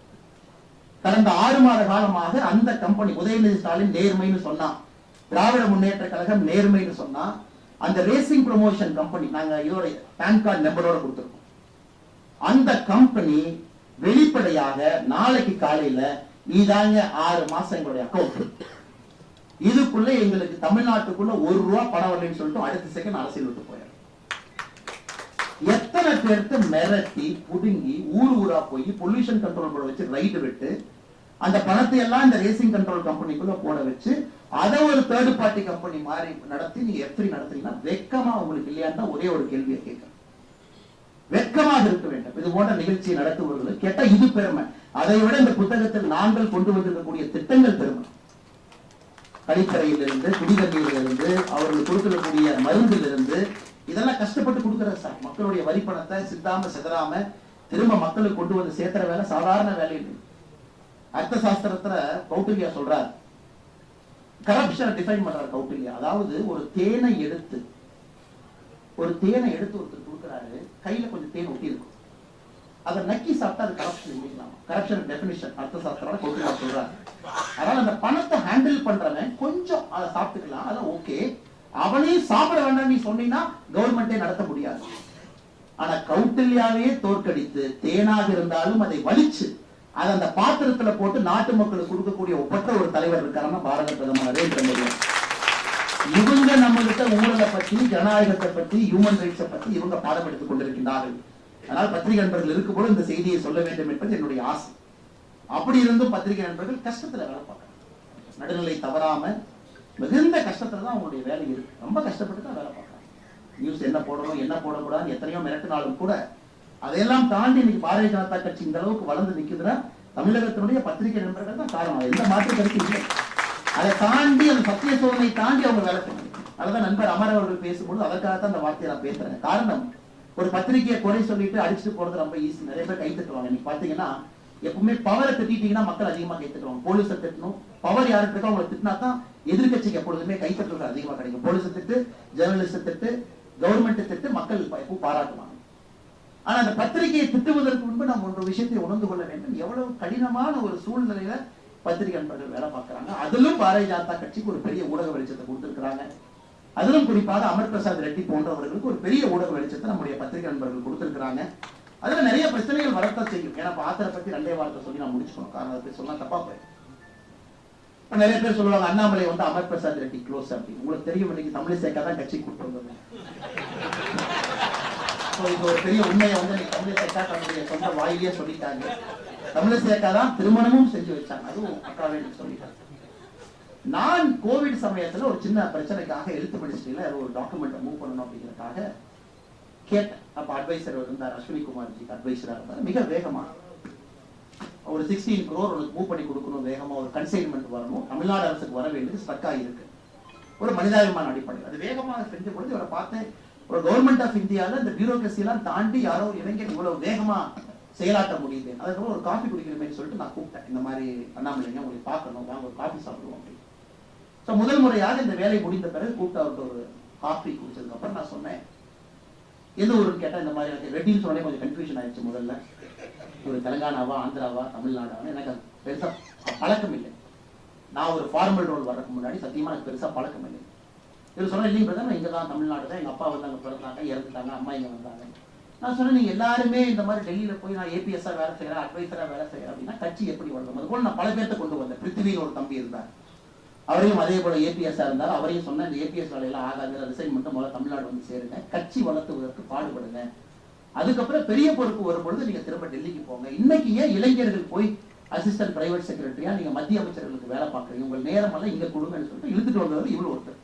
கடந்த 6 மாத காலமாக அந்த கம்பெனி உதயநிதி ஸ்டாலின் நேர்மைன்னு சொன்னா, திராவிட முன்னேற்ற கழகம் நேர்மைன்னு சொன்னா, அந்த ரேசிங் ப்ரொமோஷன் கம்பெனி நாங்க இதோட பேன் கார்டு நம்பரோட கொடுத்திருக்கோம். அந்த கம்பெனி வெளிப்படையாக நாளைக்கு காலையில இதாங்க 6 மாசம் எங்களுடைய அக்கௌண்ட், இதுக்குள்ள எங்களுக்கு தமிழ்நாட்டுக்குள்ள ₹1 பணம் வரலன்னு சொல்லிட்டு அடுத்த செகண்ட் அரசியல் விட்டு போயிடும். எத்தனை பேருக்கு மிரட்டி புடுங்கி ஊரா போய் பொல்யூஷன் கண்ட்ரோல் போர்டு வச்சு ரைடு விட்டு அந்த பணத்தை எல்லாம் இந்த ரேசிங் கண்ட்ரோல் கம்பெனிக்குள்ள போட வச்சு அதை ஒரு தேர்ட் பார்ட்டி கம்பெனி மாதிரி நடத்தி நீங்க F3 நடத்துறீங்கன்னா வெக்கமா உங்களுக்கு இல்லையான்னு ஒரே ஒரு கேள்வியை கேட்கிறேன். வெக்கமாக இருக்க வேண்டும். இது போன்ற நிகழ்ச்சியை நடத்துவர்கள் கேட்டா இது பெருமை. அதை விட இந்த புத்தகத்தில் நாங்கள் கொண்டு வந்திருக்கக்கூடிய திட்டங்கள் பெருமை. கழிப்பறையிலிருந்து, குடிநீரிலிருந்து, அவர்கள் கொடுக்கக்கூடிய மருந்திலிருந்து இதெல்லாம் கஷ்டப்பட்டு கொடுக்கிற சார். மக்களுடைய வரி பணத்தை சிந்தாம சிதறாம திரும்ப மக்களுக்கு கொண்டு வந்து சேர்க்கிற வேலை சாதாரண வேலை இல்லை. அர்த்த சாஸ்திரத்துல கௌட்டில்யா சொல்றார், கரப்ஷனை டிஃபைன் பண்றாரு கௌட்டில்யா. அதாவது ஒரு தேனை எடுத்து ஒருத்தர் கொடுக்கிறாரு, கையில கொஞ்சம் தேன் ஒட்டி இருக்கும், அதை நக்கி சாப்பிட்டா அது கரப்ஷன் இல்லைங்களா? கரப்ஷன் டெபினிஷன் அர்த்த சாஸ்திரம் கௌட்டில்யா சொல்றாரு. அதனால அந்த பணத்தை ஹேண்டில் பண்றவன் கொஞ்சம் அதை சாப்பிட்டுக்கலாம், அதெல்லாம் ஓகே. அவனையும் சாப்பிட வேண்டாம் நீ சொன்னீங்கன்னா கவர்மெண்டே நடத்த முடியாது. ஆனா கௌட்டில்யாவே தோற்கடித்து தேனாக இருந்தாலும் அதை வலிச்சு அதை அந்த பாத்திரத்துல போட்டு நாட்டு மக்களுக்கு கொடுக்கக்கூடிய ஒப்பற்ற ஒரு தலைவர் இருக்காருன்னா பாரத பிரதமர் நரேந்திர மோடி. இவங்க நம்மகிட்ட ஊழலை பத்தி, ஜனநாயகத்தை பத்தி, ஹியூமன் ரைட்ஸை பத்தி இவங்க பாடம் எடுத்துக் கொண்டிருக்கின்றார்கள். அதனால் பத்திரிகை நண்பர்கள் இருக்கும்போது இந்த செய்தியை சொல்ல வேண்டும் என்பது என்னுடைய ஆசை. அப்படி இருந்தும் பத்திரிகை நண்பர்கள் கஷ்டத்துல வேலை பார்க்கறாங்க. நடுநிலை தவறாம மிகுந்த கஷ்டத்துல தான் அவங்களுடைய வேலை இருக்கு. ரொம்ப கஷ்டப்பட்டு தான் வேலை பார்க்கறாங்க. நியூஸ் என்ன போடணும் என்ன போடக்கூடாது எத்தனையோ மிரட்டினாலும் கூட அதையெல்லாம் தாண்டி இன்னைக்கு பாரதிய ஜனதா கட்சி இந்த அளவுக்கு வளர்ந்து நிற்குதுன்னா தமிழகத்தினுடைய பத்திரிகை நண்பர்கள் தான் காரணம். எந்த மாற்று கருத்து இல்லை. அதை தாண்டி அந்த சத்திய சோதனை தாண்டி அவங்க வேலை பண்ணணும். அதுதான் நண்பர் அமர் அவர்கள் பேசும்போது அதற்காகத்தான் அந்த வார்த்தையை நான் பேசுறேன். காரணம், ஒரு பத்திரிகையை குறை சொல்லிட்டு அடிச்சுட்டு போறது ரொம்ப ஈஸி. நிறைய பேர் கை தட்டுவாங்க. நீங்க பாத்தீங்கன்னா எப்பவுமே பவரை திட்டிட்டீங்கன்னா மக்கள் அதிகமா கை தட்டுவாங்க. போலீஸை திட்டணும், பவர் யாருக்கு இருக்கோ அவங்களை திட்டினா தான் எதிர்கட்சிக்கு எப்பொழுதுமே கைத்தட்டுறது அதிகமா கிடைக்கும். போலீஸை திட்டு, ஜெர்னலிஸ்ட் திட்டு, கவர்மெண்ட் திட்டு மக்கள் பாராட்டுவாங்க. ஆனா அந்த பத்திரிகையை திட்டுவதற்கு முன்பு நாம் ஒரு விஷயத்தை உணர்ந்து கொள்ள வேண்டும். எவ்வளவு கடினமான ஒரு சூழ்நிலையில பத்திரிகை நண்பர்கள் வேலை பார்க்கிறாங்க. அதிலும் பாரதிய ஜனதா கட்சிக்கு ஒரு பெரிய ஊடக வெளிச்சத்தை கொடுத்திருக்கிறாங்க. அதிலும் குறிப்பாக அமர் பிரசாத் ரெட்டி போன்றவர்களுக்கு ஒரு பெரிய ஊடக வெளிச்சத்தை நம்முடைய பத்திரிகை நண்பர்கள் கொடுத்திருக்கிறாங்க. அதுல நிறைய பிரச்சனைகள் வரத்தான் செய்யும். ஏன்னா ஆத்தரை பத்தி 2 வார்த்தை சொல்லி நான் முடிச்சுக்கணும். காரணம் அதை சொன்னா தப்பா போய் நிறைய பேர் சொல்லுவாங்க அண்ணாமலை வந்து அமர் பிரசாத் ரெட்டி க்ளோஸ் அப்படின்னு. உங்களுக்கு தெரியும், இன்னைக்கு தமிழிசைக்கா தான் கட்சி கூட்டு வந்தது. இது ஒரு பெரிய உண்மையை வந்து தமிழிசைக்கா தன்னுடைய சொந்த வாயிலேயே சொல்லிட்டாங்க. தமிழிசைக்கா தான் திருமணமும் செஞ்சு வச்சாங்க. அதுவும் அக்காவே சொல்லிட்டாங்க. நான் கோவிட் சமயத்துல ஒரு சின்ன பிரச்சனைக்காக எழுத்து மினிஸ்ட்ரியில ஒரு டாக்குமெண்ட் மூவ் பண்ணணும் அப்படிங்கிறதுக்காக கேட்டேன். அப்ப அட்வைசர் இருந்தார், அஸ்வினி குமார்ஜிக்கு அட்வைசரா இருந்தார். மிக வேகமா ஒரு 16 crore மூவ் பண்ணி கொடுக்கணும், வேகமா ஒரு கன்சைன்மெண்ட் வரணும், தமிழ்நாடு அரசுக்கு வர வேண்டியது ஸ்ட்ரக் ஆகிருக்கு ஒரு மனிதாபிமான அடிப்படையில். அது வேகமாக செஞ்ச பொழுது இவரை பார்த்தேன், ஒரு கவர்மெண்ட் ஆஃப் இந்தியால இந்த பியூரோக்ரசி எல்லாம் தாண்டி யாரோ இளைஞர் இவ்வளவு வேகமா செயலாற்ற முடியுது. அதுக்கப்புறம் ஒரு காஃபி குடிக்கணுமே சொல்லிட்டு நான் கூப்பிட்டேன். இந்த மாதிரி அண்ணாமலைங்க உங்களுக்கு பார்க்கணும், வாங்க ஒரு காஃபி சாப்பிடுவோம் அப்படின்னு. ஸோ முதல் முறையாக இந்த வேலை முடிந்த பிறகு கூப்பிட்டு அவர்கிட்ட ஒரு காஃபி குடிச்சதுக்கு அப்புறம் நான் சொன்னேன், எந்த ஊருன்னு கேட்டா இந்த மாதிரி எனக்கு ரெட்டின்னு சொன்னே கொஞ்சம் கன்ஃபியூஷன் ஆயிடுச்சு. முதல்ல ஒரு தெலுங்கானாவா, ஆந்திராவா, தமிழ்நாடான்னு எனக்கு பெருசா பழக்கம் இல்லை. நான் ஒரு ஃபார்மல் ரோல் வர்றதுக்கு முன்னாடி சத்தியமா எனக்கு பெருசா பழக்கம் இல்லை. இவர் சொன்னா இல்லைங்க பிரதர், இங்க தான் தமிழ்நாடு தான், எங்க அப்பா வந்து அங்க பிறந்தாங்க, இறந்துட்டாங்க, அம்மா இங்க வந்தாங்க. நான் சொன்னேன், நீங்க எல்லாருமே இந்த மாதிரி டெல்லியில போய் நான் ஏபிஎஸ்ஆ வேலை செய்யறேன், அட்வைசரா வேலை செய்யறேன் அப்படின்னா கட்சி எப்படி வளரும்? அது போல நான் பல பேர்த்த கொண்டு வந்தேன். பிருத்திவின்னு ஒரு தம்பி இருந்தார், அவரையும் அதே போல ஏபிஎஸ்ஆ இருந்தார். அவரையும் சொன்ன இந்த ஏபிஎஸ் வேலையெல்லாம் ஆகாது, ரிசைன் மட்டும் முதல்ல தமிழ்நாடு வந்து சேருங்க, கட்சி வளர்த்துவதற்கு பாடுபடுங்க, அதுக்கப்புறம் பெரிய பொறுப்பு வரும்பொழுது நீங்க திரும்ப டெல்லிக்கு போங்க. இன்னைக்கு ஏன் இளைஞர்கள் போய் அசிஸ்டன்ட் பிரைவேட் செக்ரட்டரியா நீங்க மத்திய அமைச்சர்களுக்கு வேலை பார்க்குறீங்க? உங்கள் நேரம் எல்லாம் இங்க கொடுங்கன்னு சொல்லிட்டு இழுத்துட்டு வந்தவர் இவ்வளவு ஒருத்தர்.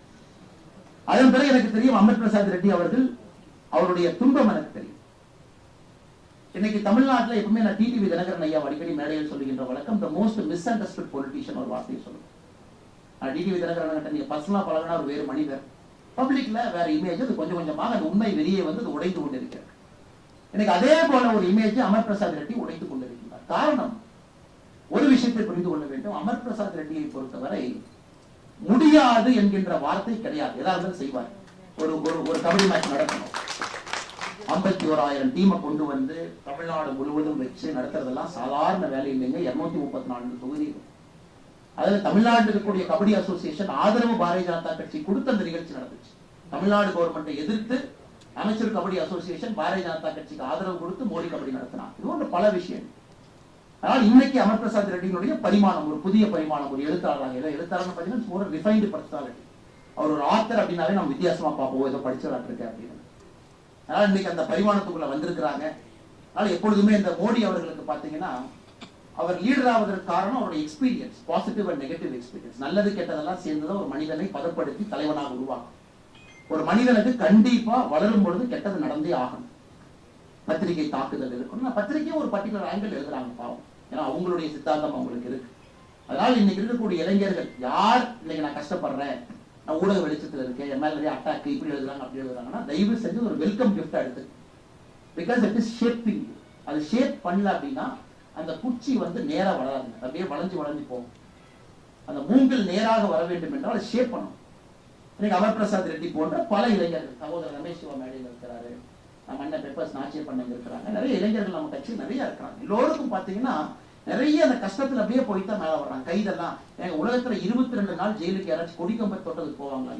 அதன் பிறகு எனக்கு தெரியும் அமர் பிரசாத் ரெட்டி அவர்கள், அவருடைய துன்பம் எனக்கு தெரியும். இன்னைக்கு தமிழ்நாட்டில் எப்பவுமே நான் டிடிவி தினகரன் ஐயா அடிக்கடி மேடையில் சொல்லுகின்ற வழக்கம், the most miss understood politician ஒரு வார்த்தையை சொல்லுவேன். டிடிவி தினகரன் நீங்க பர்சனலா பழகினா ஒரு வேறு மனிதர், பப்ளிக்ல வேற இமேஜ். அது கொஞ்சம் கொஞ்சமாக அந்த உண்மை வெளியே வந்து அது உடைந்து கொண்டிருக்கிறது. எனக்கு அதே போல ஒரு இமேஜ் அமர் பிரசாத் ரெட்டி உடைத்துக் கொண்டிருக்கிறார். காரணம், ஒரு விஷயத்தை புரிந்து கொள்ள வேண்டும். அமர் பிரசாத் ரெட்டியை பொறுத்தவரை முடியாது என்கின்ற வார்த்தை கிடையாது. ஏதாவது செய்வார். ஒரு கபடி மேட்ச் நடக்கணும், 51,000 டீமை கொண்டு வந்து தமிழ்நாடு முழுவதும் வச்சு நடத்துறதெல்லாம் சாதாரண வேலை இல்லைங்க. 234 தொகுதி. அதுல தமிழ்நாட்டில் இருக்கக்கூடிய கபடி அசோசியேஷன் ஆதரவு பாரதிய ஜனதா கட்சி கொடுத்து அந்த நிகழ்ச்சி நடந்துச்சு. தமிழ்நாடு கவர்மெண்ட்டை எதிர்த்து அமைச்சர் கபடி அசோசியேஷன் பாரதிய ஜனதா கட்சிக்கு ஆதரவு கொடுத்து மோடி கபடி நடத்தினார். இது போன்ற பல விஷயம். ஆனால் இன்னைக்கு அமர் பிரசாத் ரெட்டியினுடைய பரிமாணம் ஒரு புதிய பரிமாணம், ஒரு எழுத்தாளராக. எழுத்தாளர்னு பார்த்தீங்கன்னா ஒரு ரிஃபைன்டு பர்சனாலிட்டி. அவர் ஒரு ஆத்தர் அப்படின்னாலே நம்ம வித்தியாசமா பார்ப்போம், ஏதோ படிச்சவராக இருக்கேன் அப்படின்னு. அதனால இன்னைக்கு அந்த பரிமாணத்துக்குள்ள வந்திருக்கிறாங்க. அதனால எப்பொழுதுமே இந்த மோடி அவர்களுக்கு பார்த்தீங்கன்னா அவர் லீடர் ஆவதற்கு காரணம் அவருடைய experience, positive and negative experience. நல்லது கெட்டதெல்லாம் சேர்ந்துதான் ஒரு மனிதனை பதப்படுத்தி தலைவனாக உருவாக்கும். ஒரு மனிதனுக்கு கண்டிப்பா வளரும் பொழுது கெட்டது நடந்தே ஆகணும். பத்திரிகை தாக்குதல் இருக்கணும். பத்திரிகை ஒரு பர்டிகுலர் ஆங்கிள் எழுதுறாங்க பாவம், ஏன்னா அவங்களுடைய சித்தாந்தம் அவங்களுக்கு இருக்கு. அதனால இன்னைக்கு இருக்கக்கூடிய இளைஞர்கள் யார் இன்னைக்கு நான் கஷ்டப்படுறேன், நான் ஊடக வெளிச்சத்தில் இருக்கேன், என் மேல நிறைய அட்டாக் இப்படி எழுதுறாங்க அப்படி எழுதுறாங்கன்னா தயவு செஞ்சு ஒரு வெல்கம் கிஃப்ட் எடுத்து, பிகாஸ் இட் இஸ் ஷேப்பிங். அது ஷேப் பண்ணல அப்படின்னா அந்த குச்சி வந்து நேரா வளராது, அப்படியே வளைஞ்சு போகும். அந்த மூங்கில் நேராக வர வேண்டும் என்றால் அதை ஷேப் பண்ணும். இன்னைக்கு அமர் பிரசாத் ரெட்டி போன்ற பல இளைஞர்கள், சகோதரர் ரமேஷ் சிவா மேடையில் இருக்கிறாரு, நம்ம அண்ணன் பெப்பர்ஸ் நாச்சியர் பண்ணங்க இருக்கிறாங்க, நிறைய இளைஞர்கள் நம்ம கட்சி நிறைய இருக்கிறாங்க. எல்லோருக்கும் பாத்தீங்கன்னா நிறைய அந்த கஷ்டத்துல அப்படியே போய்தான் மேல வர்றாங்க. கைதெல்லாம் உலகத்துல 22 நாள் ஜெயிலுக்கு யாராச்சும் கொடிக்கம்பை தொட்டதுக்கு போவாங்க.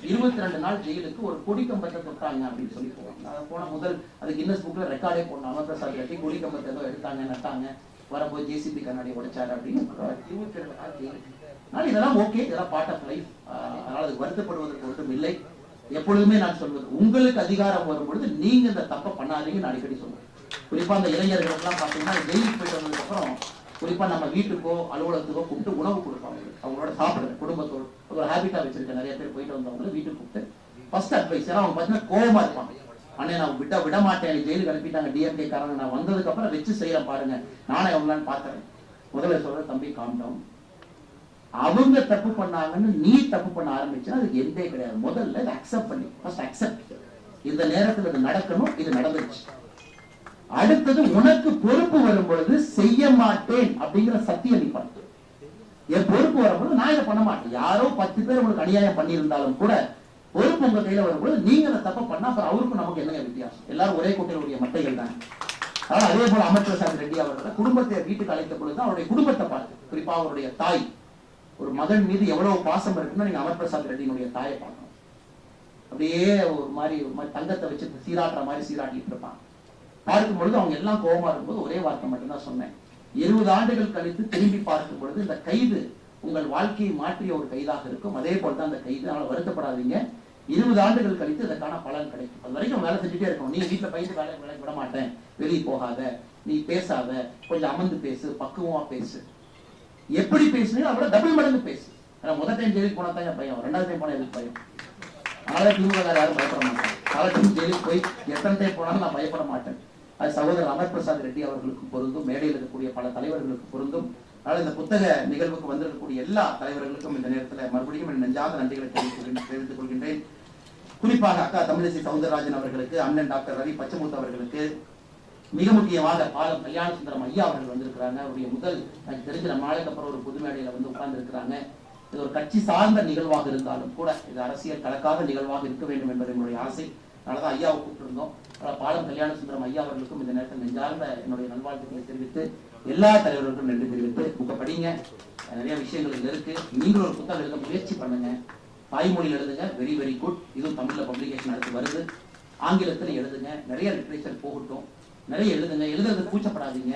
22 நாள் ஜெயிலுக்கு ஒரு கொடிக்கம்பத்தை தொட்டாங்க அப்படின்னு சொல்லி போவாங்க. அதை போன முதல் அது கின்னஸ் புக்ல ரெக்கார்டே போடணும். அமர் பிரசாத் ரெட்டி கொடிக்கம்பத்தை ஏதோ எடுத்தாங்க, நட்டாங்க, வரும்போது ஜேசிபி கண்ணாடி உடைச்சாரு அப்படின்னு 22 நாள் ஜெயிலுக்கு. அதனால இதெல்லாம் ஓகே, இதெல்லாம் பார்ட் ஆஃப் லைஃப். அதனால அது வருத்தப்படுவதற்கு ஒன்றும் இல்லை. எப்பொழுதுமே நான் சொல்வது, உங்களுக்கு அதிகாரம் வரும் பொழுது நீங்க இந்த தப்பை பண்ணாதீங்க நான் அடிக்கடி சொல்லுவேன். குறிப்பா அந்த இளைஞர்கள் எல்லாம் பாத்தீங்கன்னா ஜெயிலுக்கு போயிட்டு வந்ததுக்கு அப்புறம் குறிப்பா நம்ம வீட்டுக்கோ அலுவலகத்துக்கோ கூப்பிட்டு உணவு கொடுப்பாங்க, அவங்களோட சாப்பிடுறது குடும்பத்தோடு ஒரு ஹேபிட்டா வச்சிருக்க நிறைய பேர் போயிட்டு வந்தவங்களை வீட்டுக்கு கூப்பிட்டு ஃபர்ஸ்ட் அட்வைஸ். ஏன்னா அவங்க பாத்தீங்கன்னா கோபமா இருப்பாங்க, அண்ணே நான் விட மாட்டேன், ஜெயிலுக்கு அனுப்பிட்டாங்க டிஎம்கே காரங்க, நான் வந்ததுக்கு அப்புறம் வச்சு செய்யறேன் பாருங்க, நானே அவங்களான்னு பாக்குறேன். முதல்ல சொல்ற தம்பி காம் டவுன். அவங்க தப்பு பண்ணாங்கன்னு நீ தப்பு பண்ண ஆரம்பிச்சா அதுக்கு எந்தே கிடையாது. முதல்ல இதை அக்செப்ட் பண்ணி ஃபர்ஸ்ட் அக்செப்ட், இந்த நேரத்தில் இது நடக்கணும், இது நடந்துச்சு. அடுத்தது உனக்கு பொறுப்பு வரும் பொழுது செய்ய மாட்டேன் அப்படிங்கிற சத்தியம் நீ பண்ணு. என் பொறுப்பு வரும்போது நான் இதை பண்ண மாட்டேன். யாரோ 10 பேர் உங்களுக்கு அநியாயம் பண்ணியிருந்தாலும் கூட பொறுப்பு உங்க கையில வரும்போது நீங்க அந்த தப்பை பண்ணா அப்புறம் அவருக்கும் நமக்கு என்னங்க வித்தியாசம்? எல்லாரும் ஒரே கூட்டலுடைய மட்டைகள் தான். அதனால அதே போல அமர் பிரசாத் ரெட்டி அவர்களோட குடும்பத்தை வீட்டுக்கு அழைத்த பொழுது அவருடைய குடும்பத்தை பார்த்து, குறிப்பா அவருடைய தாய், ஒரு மகன் மீது எவ்வளவு பாசம் இருக்குன்னு நீங்க அமர் பிரசாத் ரெட்டியினுடைய தாயை பார்க்கணும். அப்படியே ஒரு மாதிரி தங்கத்தை வச்சு சீராட்டுற மாதிரி சீராட்டிட்டு இருப்பான். பார்க்கும் பொழுது அவங்க எல்லாம் கோபமா இருக்கும்போது ஒரே வார்த்தை மட்டும்தான் சொன்னேன், 20 ஆண்டுகள் கழித்து திரும்பி பார்க்கும் பொழுது இந்த கைது உங்கள் வாழ்க்கையை மாற்றிய ஒரு கைதாக இருக்கும், அதே போல்தான் அந்த கைது. அதனால வருத்தப்படாதீங்க, 20 ஆண்டுகள் கழித்து இதற்கான பலன் கிடைக்கும். அது வரைக்கும் வேலை செஞ்சுட்டே இருக்கணும். நீ வீட்டுல பயிற்சி வேலை விட மாட்டேன், வெளியே போகாத, நீ பேசாத, கொஞ்சம் அமர்ந்து பேசு, பக்குவமா பேசு, எப்படி பேசுனீங்க அவளை டபுள் மடங்கு பேசு. முதல் டைம் ஜெயிலுக்கு போனா தான் பயம், 2வது டைம் போனா எதுக்கு பயம்? அதனால திமுக யாரும் பயப்பட மாட்டேன். பல டைம் ஜெயிலுக்கு போய் எத்தனை டைம் போனாலும் நான் பயப்பட மாட்டேன். அது சகோதரர் அமர் பிரசாத் ரெட்டி அவர்களுக்கு பொருந்தும், மேடையில் இருக்கக்கூடிய பல தலைவர்களுக்கு பொருந்தும். அதனால இந்த புத்தக நிகழ்வுக்கு வந்திருக்கக்கூடிய எல்லா தலைவர்களுக்கும் இந்த நேரத்தில் மறுபடியும் என் நெஞ்சார்ந்த நன்றிகளை தெரிவித்துக் கொள்கின்றேன். குறிப்பாக அக்கா தமிழிசை சவுந்தரராஜன் அவர்களுக்கு, அண்ணன் டாக்டர் ரவி பச்சமுத்து அவர்களுக்கு, மிக முக்கியமாக பாலம் கல்யாண சுந்தரம் ஐயா அவர்கள் வந்திருக்கிறாங்க. அவருடைய முதல் எனக்கு தெரிஞ்ச நம்ம நாளைக்கு அப்புறம் ஒரு பொது மேடையில வந்து உட்கார்ந்து இருக்கிறாங்க. இது ஒரு கட்சி சார்ந்த நிகழ்வாக இருந்தாலும் கூட இது அரசியல் கலக்காத நிகழ்வாக இருக்க வேண்டும் என்பது என்னுடைய ஆசை. அதனாலதான் ஐயாவை கூப்பிட்டிருந்தோம். பாலம் கல்யாண சுந்தரம் ஐயா அவர்களுக்கும் இந்த நேரத்தில் நெஞ்சார்ந்த என்னுடைய நல்வாழ்த்துக்களை தெரிவித்து, எல்லா தலைவர்களுக்கும் நன்றி தெரிவித்து, புக்க படிங்க, நிறைய விஷயங்கள் இருக்கு. நீங்களும் ஒரு புத்தகம் எழுத முயற்சி பண்ணுங்க, தாய்மொழியில் எழுதுங்க, வெரி வெரி குட். இதுவும் தமிழ்ல பப்ளிகேஷன் அடுத்து வருது, ஆங்கிலத்தில் எழுதுங்க, நிறைய லிட்ரேச்சர் போகட்டும், நிறைய எழுதுங்க, எழுதுறது கூச்சப்படாதீங்க,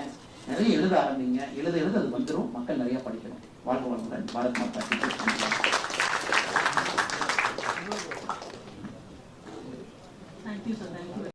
நிறைய எழுத ஆரம்பிங்க, எழுத அது வந்துடும், மக்கள் நிறைய படிக்கணும். வாழ்க வளமுடன். பாரத் மாதா கி Jai. Thank you, sir. Thank you.